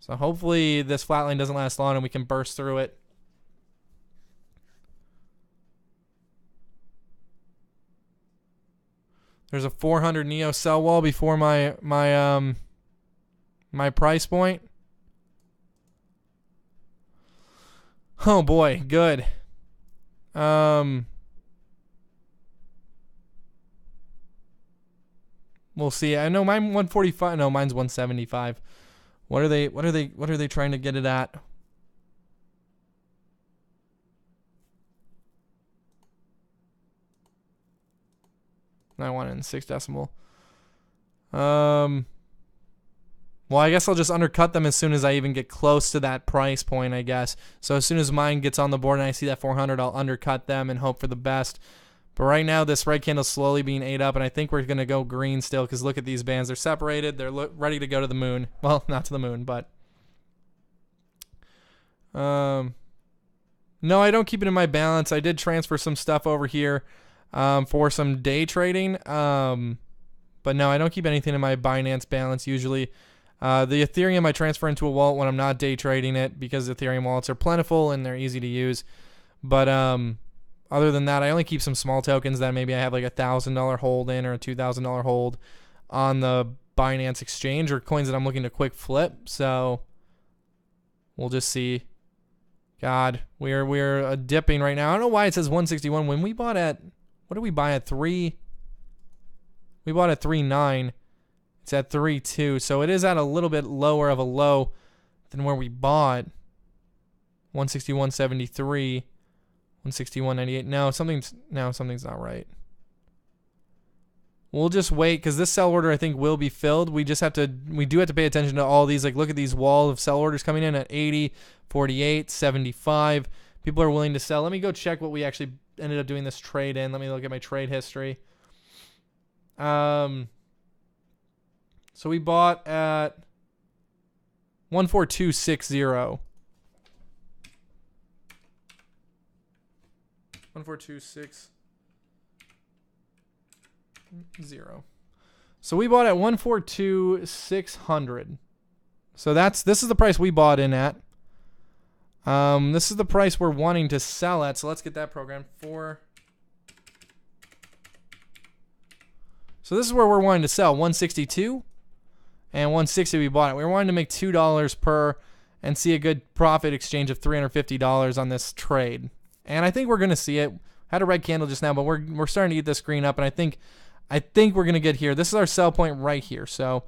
S1: So hopefully this flat line doesn't last long, and we can burst through it. There's a 400 Neo sell wall before my price point. Oh boy, good. We'll see. I know mine 145. No, mine's 175. What are they trying to get it at? I want it in 6 decimal. Well, I guess I'll just undercut them as soon as I even get close to that price point, I guess. So as soon as mine gets on the board and I see that 400, I'll undercut them and hope for the best. But right now, this red candle's slowly being ate up, and I think we're going to go green still because look at these bands. They're separated. They're ready to go to the moon. Well, not to the moon, but... No, I don't keep it in my balance. I did transfer some stuff over here for some day trading. But no, I don't keep anything in my Binance balance usually. The Ethereum I transfer into a wallet when I'm not day trading it because Ethereum wallets are plentiful and they're easy to use. But other than that, I only keep some small tokens that maybe I have like $1,000 hold in or a $2,000 hold on the Binance exchange or coins that I'm looking to quick flip. So we'll just see. God, we're dipping right now. I don't know why it says 161 when we bought at, what did we buy at 3? We bought at 3.9. It's at 3.2, so it is at a little bit lower of a low than where we bought. 161.73, 161.98. No, something's not right. We'll just wait because this sell order I think will be filled. We do have to pay attention to all these. Like look at these wall of sell orders coming in at 80, 48, 75. People are willing to sell. Let me go check what we actually ended up doing this trade in. Let me look at my trade history. So we bought at 14260. 14260. So we bought at 142,600. So this is the price we bought in at. This is the price we're wanting to sell at. So let's get that programmed for. So this is where we're wanting to sell, 162 and 160 we bought it. We were wanting to make $2 per and see a good profit exchange of $350 on this trade. And I think we're going to see it. Had a red candle just now, but we're starting to eat this green up, and I think we're going to get here. This is our sell point right here. So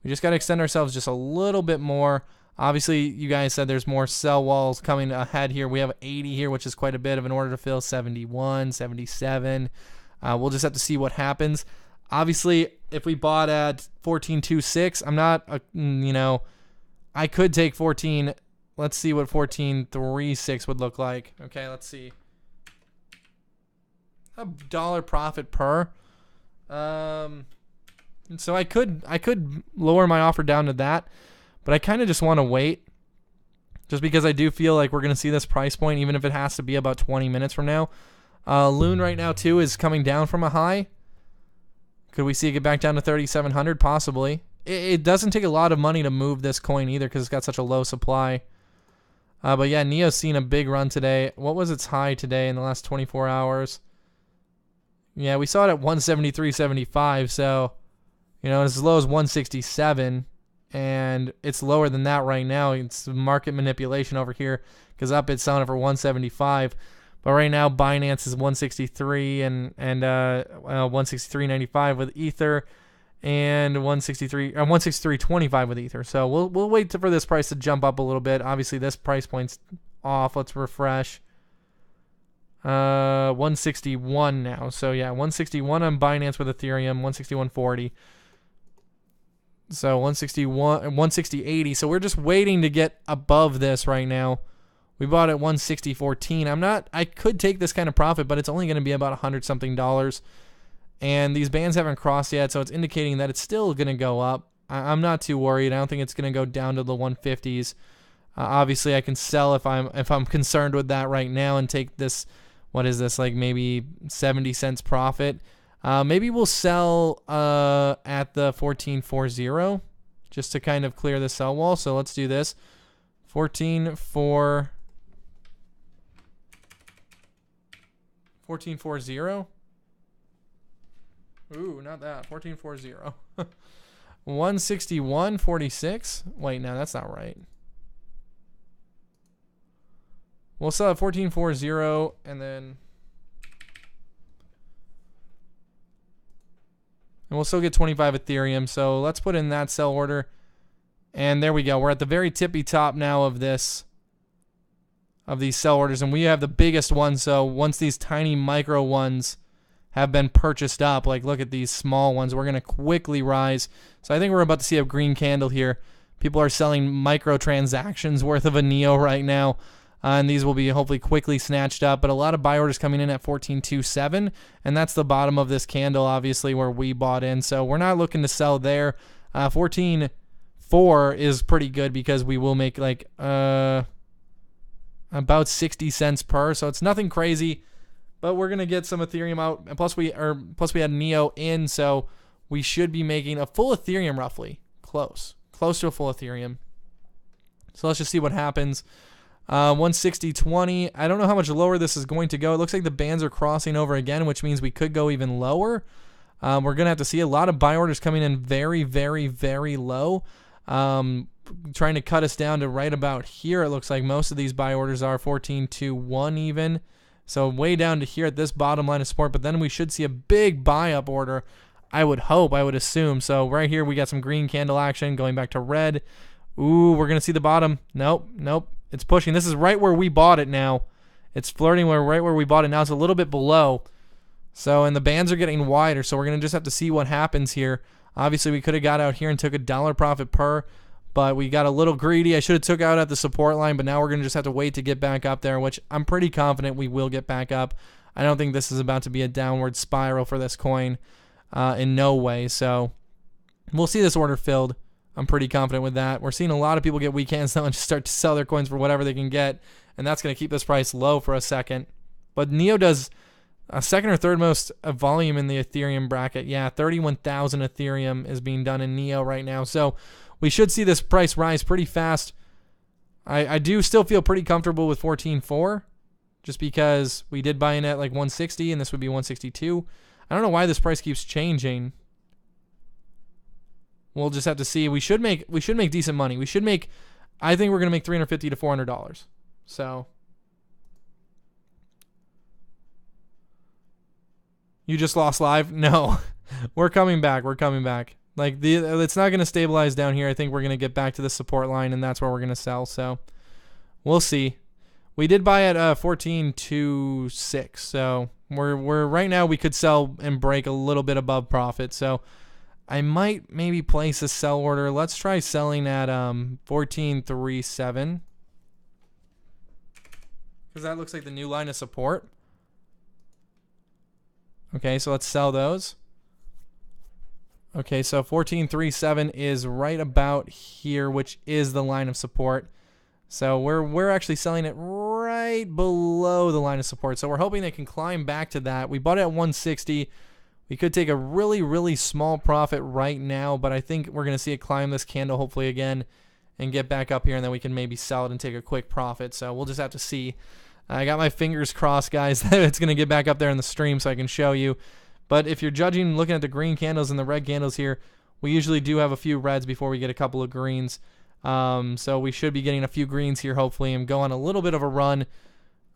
S1: we just got to extend ourselves just a little bit more. Obviously, you guys said there's more sell walls coming ahead here. We have 80 here, which is quite a bit of an order to fill, 71, 77. We'll just have to see what happens. Obviously, if we bought at 14.26, I'm not, I could take 14. Let's see what 14.36 would look like. Okay, let's see. $1 profit per. So I could lower my offer down to that, but I kind of just want to wait, just because I do feel like we're going to see this price point, even if it has to be about 20 minutes from now. Loon right now too is coming down from a high. Could we see it get back down to 3,700? Possibly. It doesn't take a lot of money to move this coin either, because it's got such a low supply. But yeah, Neo's seen a big run today. What was its high today in the last 24 hours? Yeah, we saw it at 173.75, so, it's as low as 167, and it's lower than that right now. It's market manipulation over here, because up it's selling it for 175, but right now Binance is 163 and 163.95 with Ether, and 163.25 with Ether. So we'll wait for this price to jump up a little bit. Obviously, this price point's off. Let's refresh. 161 now. So yeah, 161 on Binance with Ethereum, 161.40. So 160.80. So we're just waiting to get above this right now. We bought at 160.14. I could take this kind of profit, but it's only going to be about $100 something. And these bands haven't crossed yet, so it's indicating that it's still going to go up. I'm not too worried. I don't think it's going to go down to the 150s. Obviously, I can sell if I'm concerned with that right now and take this. What is this, like maybe 70 cents profit? Maybe we'll sell at the 14.40 just to kind of clear the sell wall. So let's do this. 14.40. Ooh, not that. 14.40. 161.46. Wait, no, that's not right. We'll sell at 14.40 and we'll still get 25 Ethereum. So let's put in that sell order. And there we go. We're at the very tippy top now of these sell orders, and we have the biggest one. So once these tiny micro ones have been purchased up, like look at these small ones, we're going to quickly rise. So I think we're about to see a green candle here. People are selling micro transactions worth of a Neo right now. And these will be hopefully quickly snatched up. But a lot of buy orders coming in at 14.27. And that's the bottom of this candle, obviously, where we bought in. So we're not looking to sell there. 14.4 is pretty good, because we will make like about 60 cents per. So it's nothing crazy. But we're going to get some Ethereum out. And plus we had Neo in. So we should be making a full Ethereum roughly. Close to a full Ethereum. So let's just see what happens. 160.20. I don't know how much lower this is going to go. It looks like the bands are crossing over again, which means we could go even lower. We're going to have to see a lot of buy orders coming in very, very, very low. Trying to cut us down to right about here. It looks like most of these buy orders are 14.21 even. So way down to here at this bottom line of support. But then we should see a big buy up order. I would assume. So right here we got some green candle action going back to red. Ooh, we're going to see the bottom. Nope. It's pushing. This is right where we bought it now. It's flirting right where we bought it now. It's a little bit below. So, and the bands are getting wider. So we're going to just have to see what happens here. Obviously, we could have got out here and took $1 profit per, but we got a little greedy. I should have took out at the support line, but now we're going to just have to wait to get back up there, which I'm pretty confident we will get back up. I don't think this is about to be a downward spiral for this coin in no way. So we'll see this order filled. I'm pretty confident with that. We're seeing a lot of people get weak hands now and just start to sell their coins for whatever they can get, and that's going to keep this price low for a second. But Neo does a second or third most volume in the Ethereum bracket. Yeah, 31,000 Ethereum is being done in Neo right now. So we should see this price rise pretty fast. I do still feel pretty comfortable with 14.4 just because we did buy in at like 160 and this would be 162. I don't know why this price keeps changing. We'll just have to see. We should make decent money. I think we're going to make $350 to $400. So you just lost live? No. We're coming back. Like it's not going to stabilize down here. I think we're going to get back to the support line, and that's where we're going to sell. So we'll see. We did buy at 14.26. So we're right now we could sell and break a little bit above profit. So I might maybe place a sell order. Let's try selling at 14.37 because that looks like the new line of support. Okay, so let's sell those. Okay, so 14.37 is right about here, which is the line of support. So we're actually selling it right below the line of support. So we're hoping they can climb back to that. We bought it at 160. We could take a really, really small profit right now, but I think we're going to see it climb this candle hopefully again and get back up here, and then we can maybe sell it and take a quick profit. So we'll just have to see. I got my fingers crossed, guys, that it's going to get back up there in the stream so I can show you. But if you're judging, looking at the green candles and the red candles here, we usually do have a few reds before we get a couple of greens. So we should be getting a few greens here, hopefully, and go on a little bit of a run.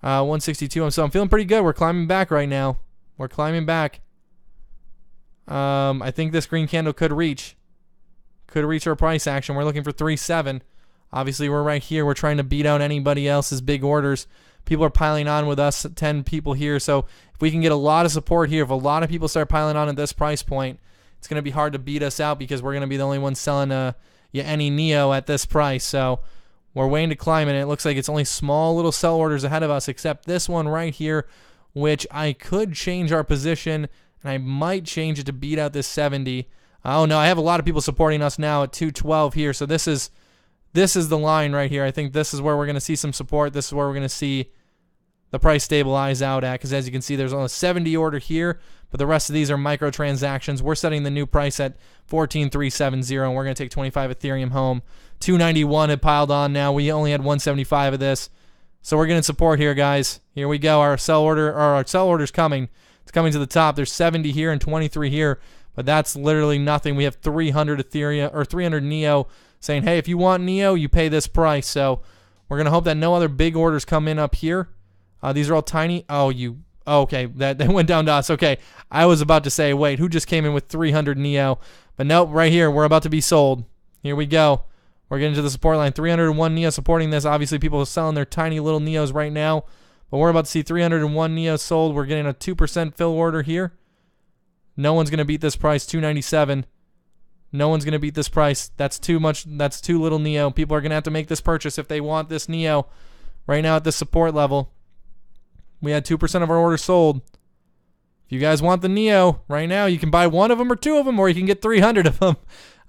S1: 162. So I'm feeling pretty good. We're climbing back right now. We're climbing back. I think this green candle could reach our price action. We're looking for 3.7. Obviously, we're right here. We're trying to beat out anybody else's big orders. People are piling on with us, 10 people here. So if we can get a lot of support here, if a lot of people start piling on at this price point, it's going to be hard to beat us out because we're going to be the only ones selling any Neo at this price. So we're waiting to climb, and it looks like it's only small little sell orders ahead of us, except this one right here, which I could change our position, and I might change it to beat out this 70. Oh, no, I have a lot of people supporting us now at 212 here. So this is the line right here. I think this is where we're going to see some support. This is where we're going to see the price stabilize out at, because as you can see, there's only a 70 order here, but the rest of these are microtransactions. We're setting the new price at 14.370, and we're going to take 25 Ethereum home. 291 had piled on now. We only had 175 of this. So we're getting support here, guys. Here we go. Our sell order's coming. It's coming to the top. There's 70 here and 23 here, but that's literally nothing. We have 300 Ethereum or 300 Neo saying, hey, if you want Neo, you pay this price. So we're going to hope that no other big orders come in up here. These are all tiny. Okay, that went down to us. Okay, I was about to say, wait, who just came in with 300 Neo? But nope, right here, we're about to be sold. Here we go. We're getting to the support line. 301 Neo supporting this. Obviously, people are selling their tiny little Neos right now. But we're about to see 301 Neo sold. We're getting a 2% fill order here. No one's going to beat this price, 297. No one's going to beat this price. That's too much. That's too little Neo. People are going to have to make this purchase if they want this Neo right now at this support level. We had 2% of our orders sold. If you guys want the Neo right now, you can buy one of them or two of them, or you can get 300 of them.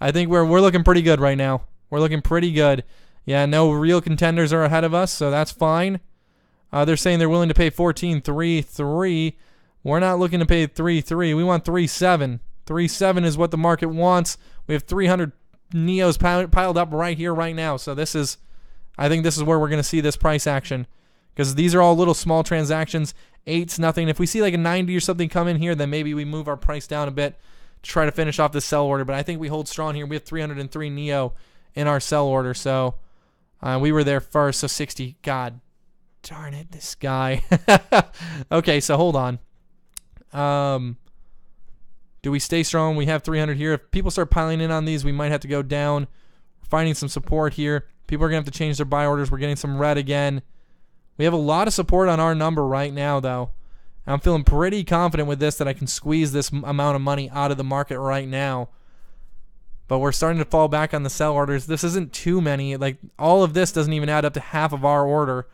S1: I think we're looking pretty good right now. We're looking pretty good. Yeah, no real contenders are ahead of us, so that's fine. They're saying they're willing to pay 14.33. We're not looking to pay 3.3. We want 3.7. 3.7 is what the market wants. We have 300 Neos piled up right here, right now. So I think this is where we're going to see this price action, because these are all little small transactions. 8's nothing. If we see like a 90 or something come in here, then maybe we move our price down a bit to try to finish off this sell order. But I think we hold strong here. We have 303 Neo in our sell order. So we were there first. So 60. God darn it, this guy. Okay, so hold on. Do we stay strong? We have 300 here. If people start piling in on these, we might have to go down. We're finding some support here. People are going to have to change their buy orders. We're getting some red again. We have a lot of support on our number right now, though. I'm feeling pretty confident with this that I can squeeze this amount of money out of the market right now. But we're starting to fall back on the sell orders. This isn't too many. Like, all of this doesn't even add up to half of our order.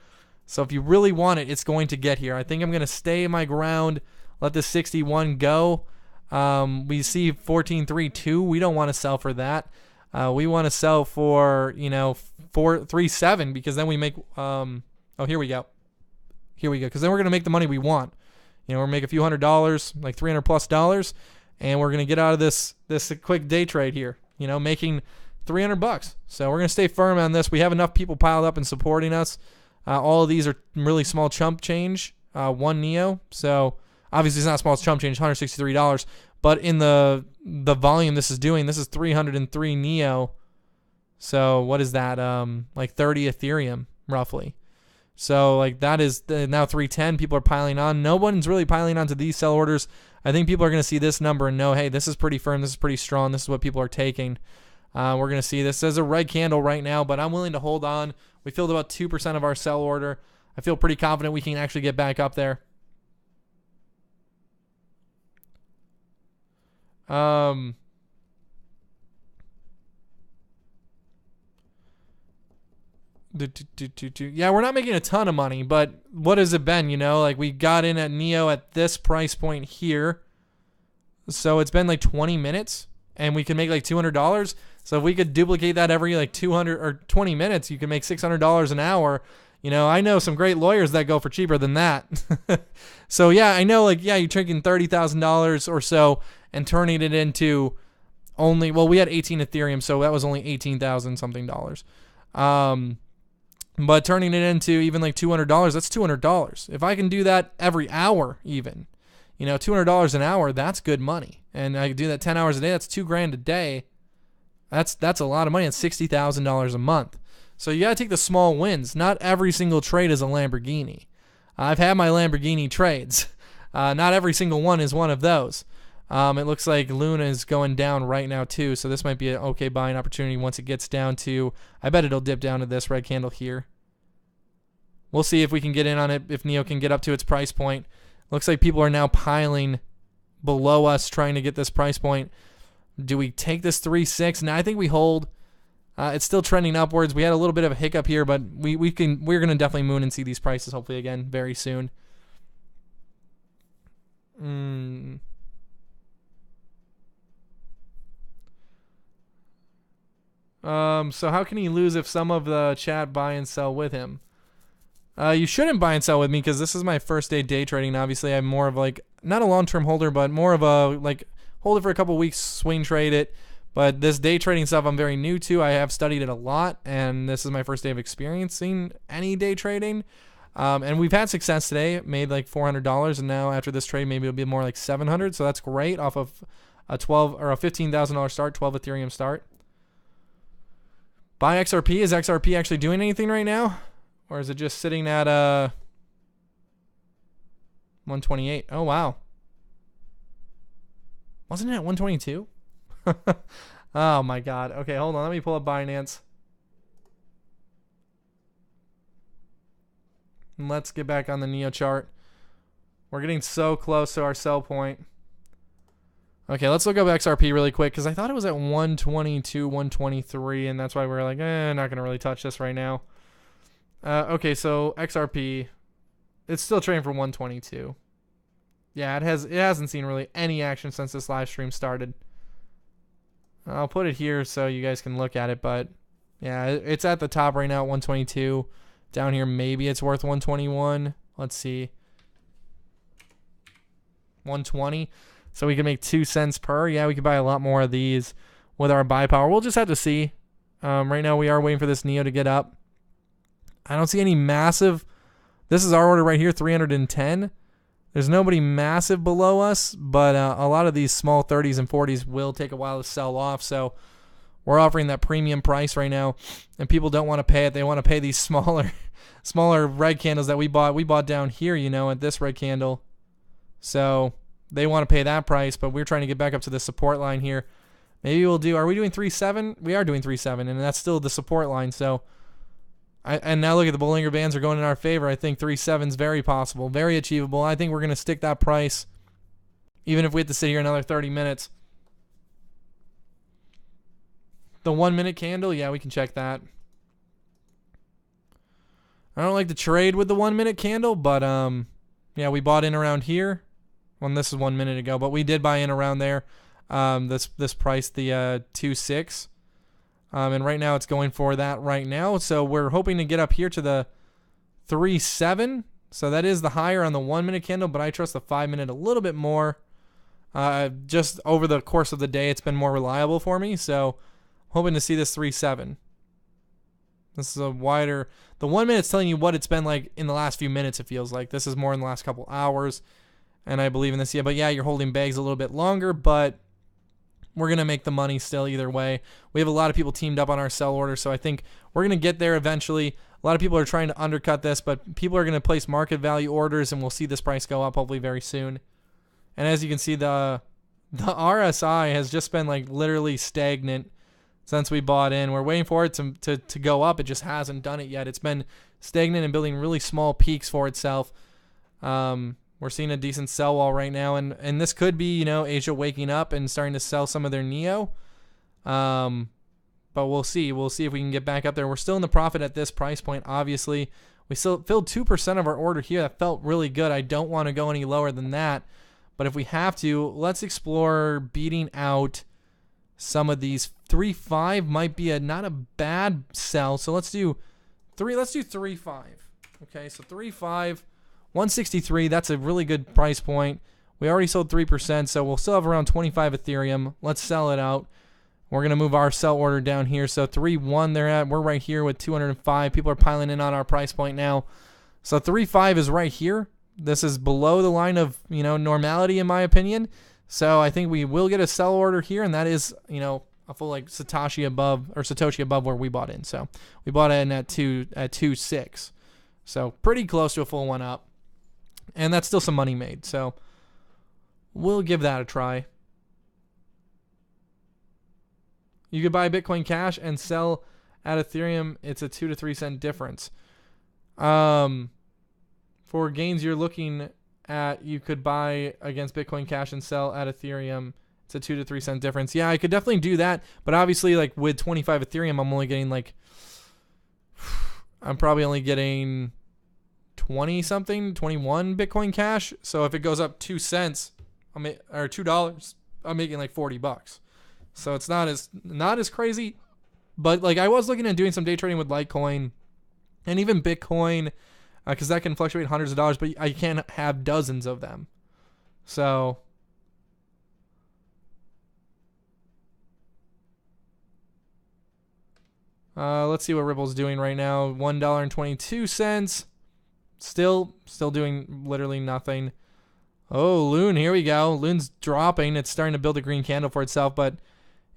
S1: So if you really want it, it's going to get here. I think I'm going to stay my ground, let this 61 go. We see 14.32. We don't want to sell for that. We want to sell for, 3.7, because then we make here we go. Because then we're going to make the money we want. We're going to make a few $100, like $300+, and we're going to get out of this quick day trade here. Making $300. So we're going to stay firm on this. We have enough people piled up and supporting us. All of these are really small chump change, one Neo. So obviously it's not small chump change, $163. But in the volume this is doing, this is 303 Neo. So what is that? Like 30 Ethereum, roughly. So like that is now 310. People are piling on. No one's really piling onto these sell orders. I think people are going to see this number and know, hey, this is pretty firm. This is pretty strong. This is what people are taking. We're going to see this as a red candle right now, but I'm willing to hold on. We filled about 2% of our sell order. I feel pretty confident we can actually get back up there. Yeah, we're not making a ton of money, but what has it been, you know? Like, we got in at Neo at this price point here. So it's been like 20 minutes, and we can make like $200. So if we could duplicate that every like 200 or 20 minutes, you can make $600 an hour. You know, I know some great lawyers that go for cheaper than that. So yeah, I know, like, yeah, you're taking $30,000 or so and turning it into only, well, we had 18 Ethereum, so that was only 18,000 something dollars. But turning it into even like $200, that's $200. If I can do that every hour, even, you know, $200 an hour, that's good money. And I can do that 10 hours a day. That's $2,000 a day. That's a lot of money. It's $60,000 a month. So you got to take the small wins. Not every single trade is a Lamborghini. I've had my Lamborghini trades. Not every single one is one of those. It looks like Luna is going down right now too, so this might be an okay buying opportunity once it gets down to, I bet it'll dip down to this red candle here. We'll see if we can get in on it, if Neo can get up to its price point. Looks like people are now piling below us trying to get this price point. Do we take this 3.6? No, I think we hold. It's still trending upwards. We had a little bit of a hiccup here, but we're going to definitely moon and see these prices hopefully again very soon. So how can he lose if some of the chat buy and sell with him? You shouldn't buy and sell with me because this is my first day trading. Obviously, I'm more of like, not a long-term holder, but more of a like hold it for a couple weeks, swing trade it. But this day trading stuff I'm very new to. I have studied it a lot, and this is my first day of experiencing any day trading. And we've had success today, made like $400, and now after this trade, maybe it'll be more like $700. So that's great off of a $15,000 start, 12 Ethereum start. Buy XRP. Is XRP actually doing anything right now? Or is it just sitting at 128? Oh, wow. Wasn't it at 122? Oh, my God. Okay, hold on. Let me pull up Binance. And let's get back on the Neo chart. We're getting so close to our sell point. Okay, let's look up XRP really quick because I thought it was at 122, 123, and that's why we're like, not going to really touch this right now. Okay, so XRP, it's still trading for 122. Yeah, it hasn't seen really any action since this live stream started. I'll put it here so you guys can look at it, but yeah, it's at the top right now at 122. Down here, maybe it's worth 121. Let's see. 120. So we can make 2 cents per. Yeah, we could buy a lot more of these with our buy power. We'll just have to see. Right now, we are waiting for this Neo to get up. I don't see any massive. This is our order right here, 310. There's nobody massive below us, but a lot of these small 30s and 40s will take a while to sell off. So we're offering that premium price right now, and people don't want to pay it. They want to pay these smaller red candles that we bought. We bought down here, you know, at this red candle. So they want to pay that price, but we're trying to get back up to the support line here. Maybe we'll do, are we doing 3.7? We are doing 3.7, and that's still the support line. So, and now look at the Bollinger Bands are going in our favor. I think 3.7 is very possible, very achievable. I think we're going to stick that price, even if we have to sit here another 30 minutes. The 1 minute candle, yeah, we can check that. I don't like to trade with the 1 minute candle, but yeah, we bought in around here. Well, this is 1 minute ago, but we did buy in around there. This price, the 2.6. And right now it's going for that right now. So we're hoping to get up here to the 3.7. So that is the higher on the 1 minute candle, but I trust the 5 minute a little bit more. Just over the course of the day, it's been more reliable for me. So Hoping to see this 3.7. This is a wider. The 1 minute's telling you what it's been like in the last few minutes, it feels like. This is more in the last couple hours. And I believe in this. Yeah, but yeah, you're holding bags a little bit longer, but we're going to make the money still either way. We have a lot of people teamed up on our sell order, so I think we're going to get there eventually. A lot of people are trying to undercut this, but people are going to place market value orders, and we'll see this price go up hopefully very soon. And as you can see, the RSI has just been like literally stagnant since we bought in. We're waiting for it to go up. It just hasn't done it yet. It's been stagnant and building really small peaks for itself. We're seeing a decent sell wall right now, and this could be, Asia waking up and starting to sell some of their NEO. But we'll see. We'll see if we can get back up there. We're still in the profit at this price point, obviously. We still filled 2% of our order here. That felt really good. I don't want to go any lower than that. But if we have to, let's explore beating out some of these. 3.5 might be not a bad sell. So let's do 3.5. Okay, so 3.5, 163. That's a really good price point. We already sold 3%, so we'll still have around 25 Ethereum. Let's sell it out. We're going to move our sell order down here. So 3.1 they're at. We're right here with 205. People are piling in on our price point now. So 3.5 is right here. This is below the line of, normality in my opinion. So I think we will get a sell order here, and that is, a full like Satoshi above where we bought in. So we bought in at 2.6. So pretty close to a full one up. And that's still some money made. So we'll give that a try. You could buy Bitcoin Cash and sell at Ethereum. It's a 2 to 3 cent difference. For gains you're looking at, you could buy against Bitcoin Cash and sell at Ethereum. It's a 2 to 3 cent difference. Yeah, I could definitely do that. But obviously, like with 25 Ethereum, I'm only getting I'm probably only getting 20 something, 21 Bitcoin Cash. So if it goes up 2 cents, or $2, I'm making like $40. So it's not as crazy, but like I was looking at doing some day trading with Litecoin and even Bitcoin, because that can fluctuate hundreds of dollars, but I can't have dozens of them. So let's see what Ripple's doing right now. $1.22. Still doing literally nothing. Oh, Loon, here we go. Loon's dropping. It's starting to build a green candle for itself, but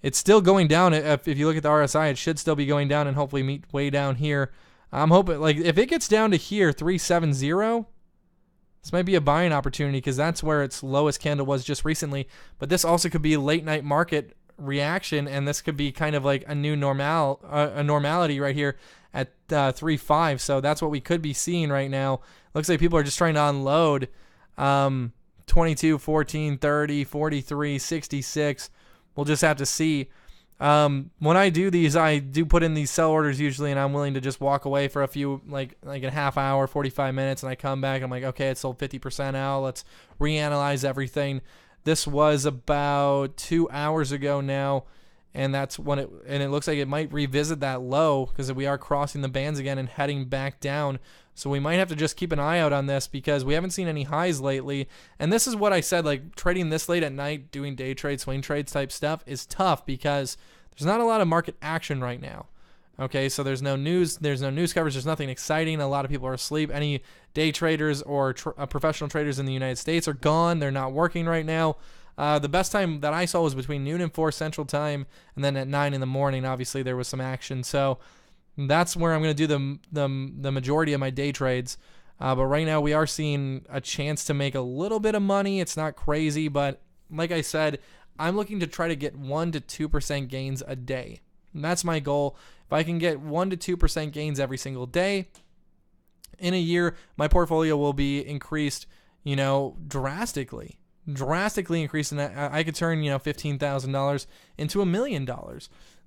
S1: it's still going down. If you look at the RSI, it should still be going down and hopefully meet way down here. I'm hoping, like, if it gets down to here, 370, this might be a buying opportunity because that's where its lowest candle was just recently. But this also could be a late night market reaction, and this could be kind of like a new normality right here at 3.5. So that's what we could be seeing right now. Looks like people are just trying to unload 22, 14, 30, 43, 66. We'll just have to see. When I do these, I do put in these sell orders usually, and I'm willing to just walk away for a few, like a half hour, 45 minutes, and I come back. I'm like, okay, it sold 50% out. Let's reanalyze everything. This was about 2 hours ago now, and that's when it looks like it might revisit that low because we are crossing the bands again and heading back down. So we might have to just keep an eye out on this because we haven't seen any highs lately. And this is what I said, like trading this late at night, doing day trades, swing trades type stuff is tough because there's not a lot of market action right now. Okay, so there's no news coverage, there's nothing exciting. A lot of people are asleep. Any day traders or professional traders in the United States are gone. They're not working right now. The best time that I saw was between noon and 4 Central Time, and then at 9 in the morning, obviously there was some action. So that's where I'm going to do the majority of my day trades. But right now we are seeing a chance to make a little bit of money. It's not crazy, but like I said, I'm looking to try to get 1 to 2% gains a day. And that's my goal. If I can get 1 to 2% gains every single day, in a year, my portfolio will be increased, drastically increased. And I could turn, $15,000 into $1 million.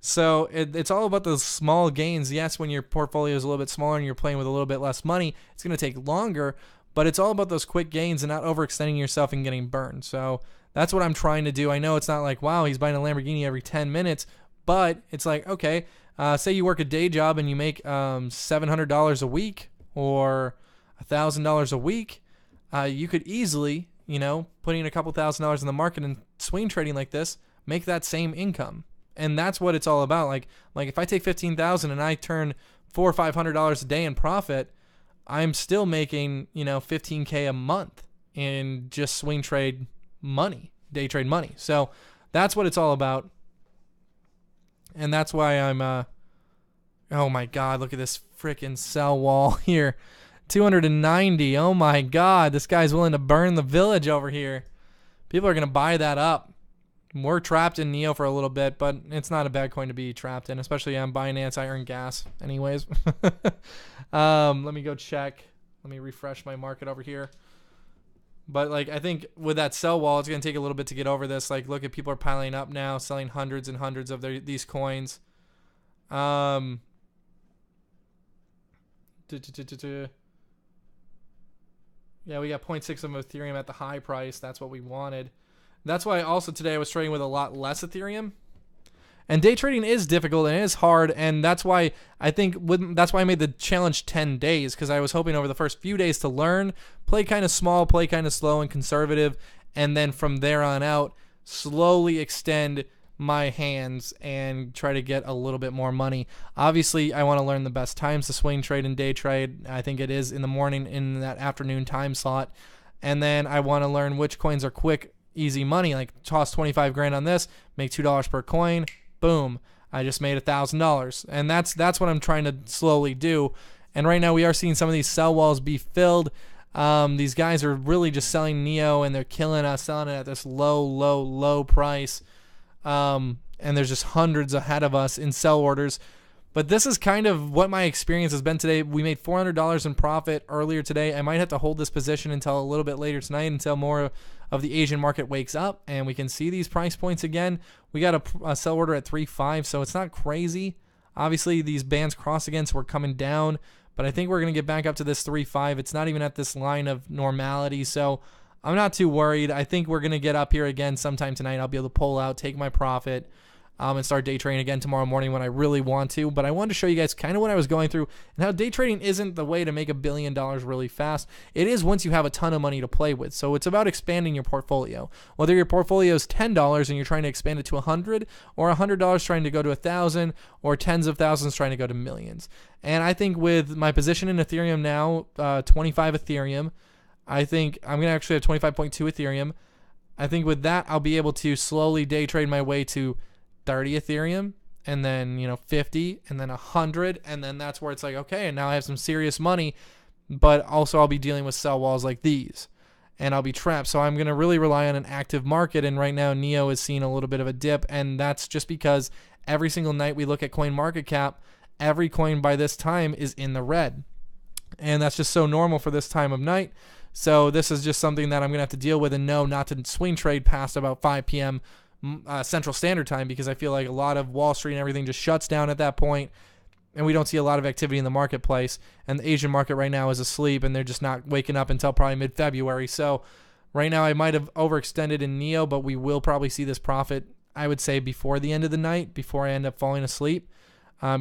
S1: So it's all about those small gains. Yes, when your portfolio is a little bit smaller and you're playing with a little bit less money, it's going to take longer, but it's all about those quick gains and not overextending yourself and getting burned. So that's what I'm trying to do. I know it's not like, wow, he's buying a Lamborghini every 10 minutes, but it's like, okay, say you work a day job and you make $700 a week or $1,000 a week. You could easily, putting a couple $1,000s in the market and swing trading like this, make that same income. And that's what it's all about. Like if I take 15,000 and I turn $400 or $500 a day in profit, I'm still making, 15K a month in just swing trade money, day trade money. So that's what it's all about. And that's why I'm, oh my God, look at this freaking sell wall here. 290. Oh my God, this guy's willing to burn the village over here. People are going to buy that up. We're trapped in NEO for a little bit, but it's not a bad coin to be trapped in, especially on Binance. I earn gas anyways. Let me go check. Let me refresh my market over here. But I think with that sell wall, it's going to take a little bit to get over this. Look at people are piling up now, selling hundreds and hundreds of these coins. Yeah, we got 0.6 of Ethereum at the high price. That's what we wanted. That's why also today I was trading with a lot less Ethereum. And day trading is difficult and it is hard, and that's why I made the challenge 10 days, because I was hoping over the first few days to learn, play kind of small, play kind of slow and conservative, and then from there on out slowly extend my hands and try to get a little bit more money. Obviously, I want to learn the best times to swing trade and day trade. I think it is in the morning in that afternoon time slot. And then I want to learn which coins are quick, easy money. Like toss 25 grand on this, make $2 per coin. Boom. I just made $1,000. And that's what I'm trying to slowly do. And right now we are seeing some of these sell walls be filled. These guys are really just selling NEO and they're killing us, selling it at this low price. And there's just hundreds ahead of us in sell orders. But this is kind of what my experience has been today. We made $400 in profit earlier today. I might have to hold this position until a little bit later tonight, until more of the Asian market wakes up and we can see these price points again. We got a sell order at 3.5, so it's not crazy. Obviously, these bands cross again, so we're coming down. But I think we're going to get back up to this 3.5. It's not even at this line of normality, so I'm not too worried. I think we're going to get up here again sometime tonight. I'll be able to pull out, take my profit, and start day trading again tomorrow morning when I really want to. But I wanted to show you guys kind of what I was going through and how day trading isn't the way to make $1 billion really fast. It is once you have a ton of money to play with. So it's about expanding your portfolio. Whether your portfolio is $10 and you're trying to expand it to $100, or $100 trying to go to $1,000, or tens of thousands trying to go to millions. And I think with my position in Ethereum now, 25 Ethereum, I think I'm going to actually have 25.2 Ethereum. I think with that, I'll be able to slowly day trade my way to 30 Ethereum, and then 50, and then 100, and then that's where it's like, okay, and now I have some serious money, but also I'll be dealing with sell walls like these, and I'll be trapped. So I'm going to really rely on an active market, and right now NEO is seeing a little bit of a dip, and that's just because every single night we look at coin market cap, every coin by this time is in the red, and that's just so normal for this time of night. So this is just something that I'm going to have to deal with and know not to swing trade past about 5 p.m. Central Standard Time, because I feel like a lot of Wall Street and everything just shuts down at that point, and we don't see a lot of activity in the marketplace, and the Asian market right now is asleep, and they're just not waking up until probably mid-February. So right now I might have overextended in NEO, but we will probably see this profit, I would say, before the end of the night, before I end up falling asleep,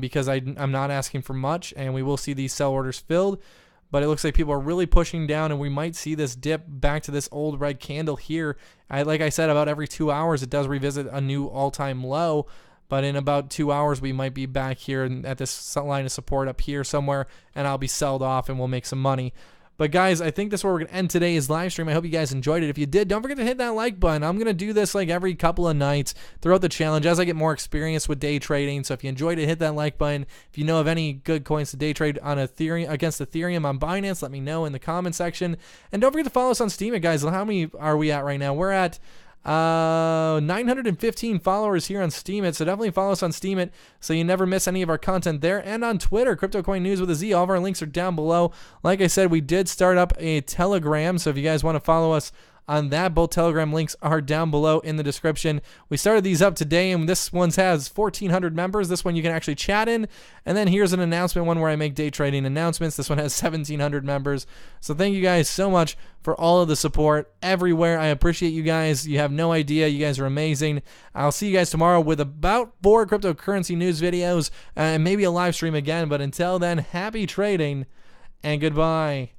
S1: because I'm not asking for much, and we will see these sell orders filled. But it looks like people are really pushing down, and we might see this dip back to this old red candle here. Like I said, about every 2 hours, it does revisit a new all-time low. But in about 2 hours, we might be back here at this line of support up here somewhere, and I'll be sold off, and we'll make some money. But guys, I think that's where we're going to end today's live stream. I hope you guys enjoyed it. If you did, don't forget to hit that like button. I'm going to do this like every couple of nights throughout the challenge as I get more experience with day trading. So if you enjoyed it, hit that like button. If you know of any good coins to day trade on Ethereum against Ethereum on Binance, let me know in the comment section. And don't forget to follow us on Steemit, guys. How many are we at right now? We're at 915 followers here on Steemit, so definitely follow us on Steemit so you never miss any of our content there, and on Twitter, Crypto Coin News with a Z. All of our links are down below. Like I said, we did start up a Telegram, so if you guys want to follow us on that, both Telegram links are down below in the description. We started these up today, and this one has 1,400 members. This one you can actually chat in, and then here's an announcement one where I make day trading announcements. This one has 1,700 members. So thank you guys so much for all of the support everywhere. I appreciate you guys. You have no idea. You guys are amazing. I'll see you guys tomorrow with about 4 cryptocurrency news videos and maybe a live stream again. But until then, happy trading and goodbye.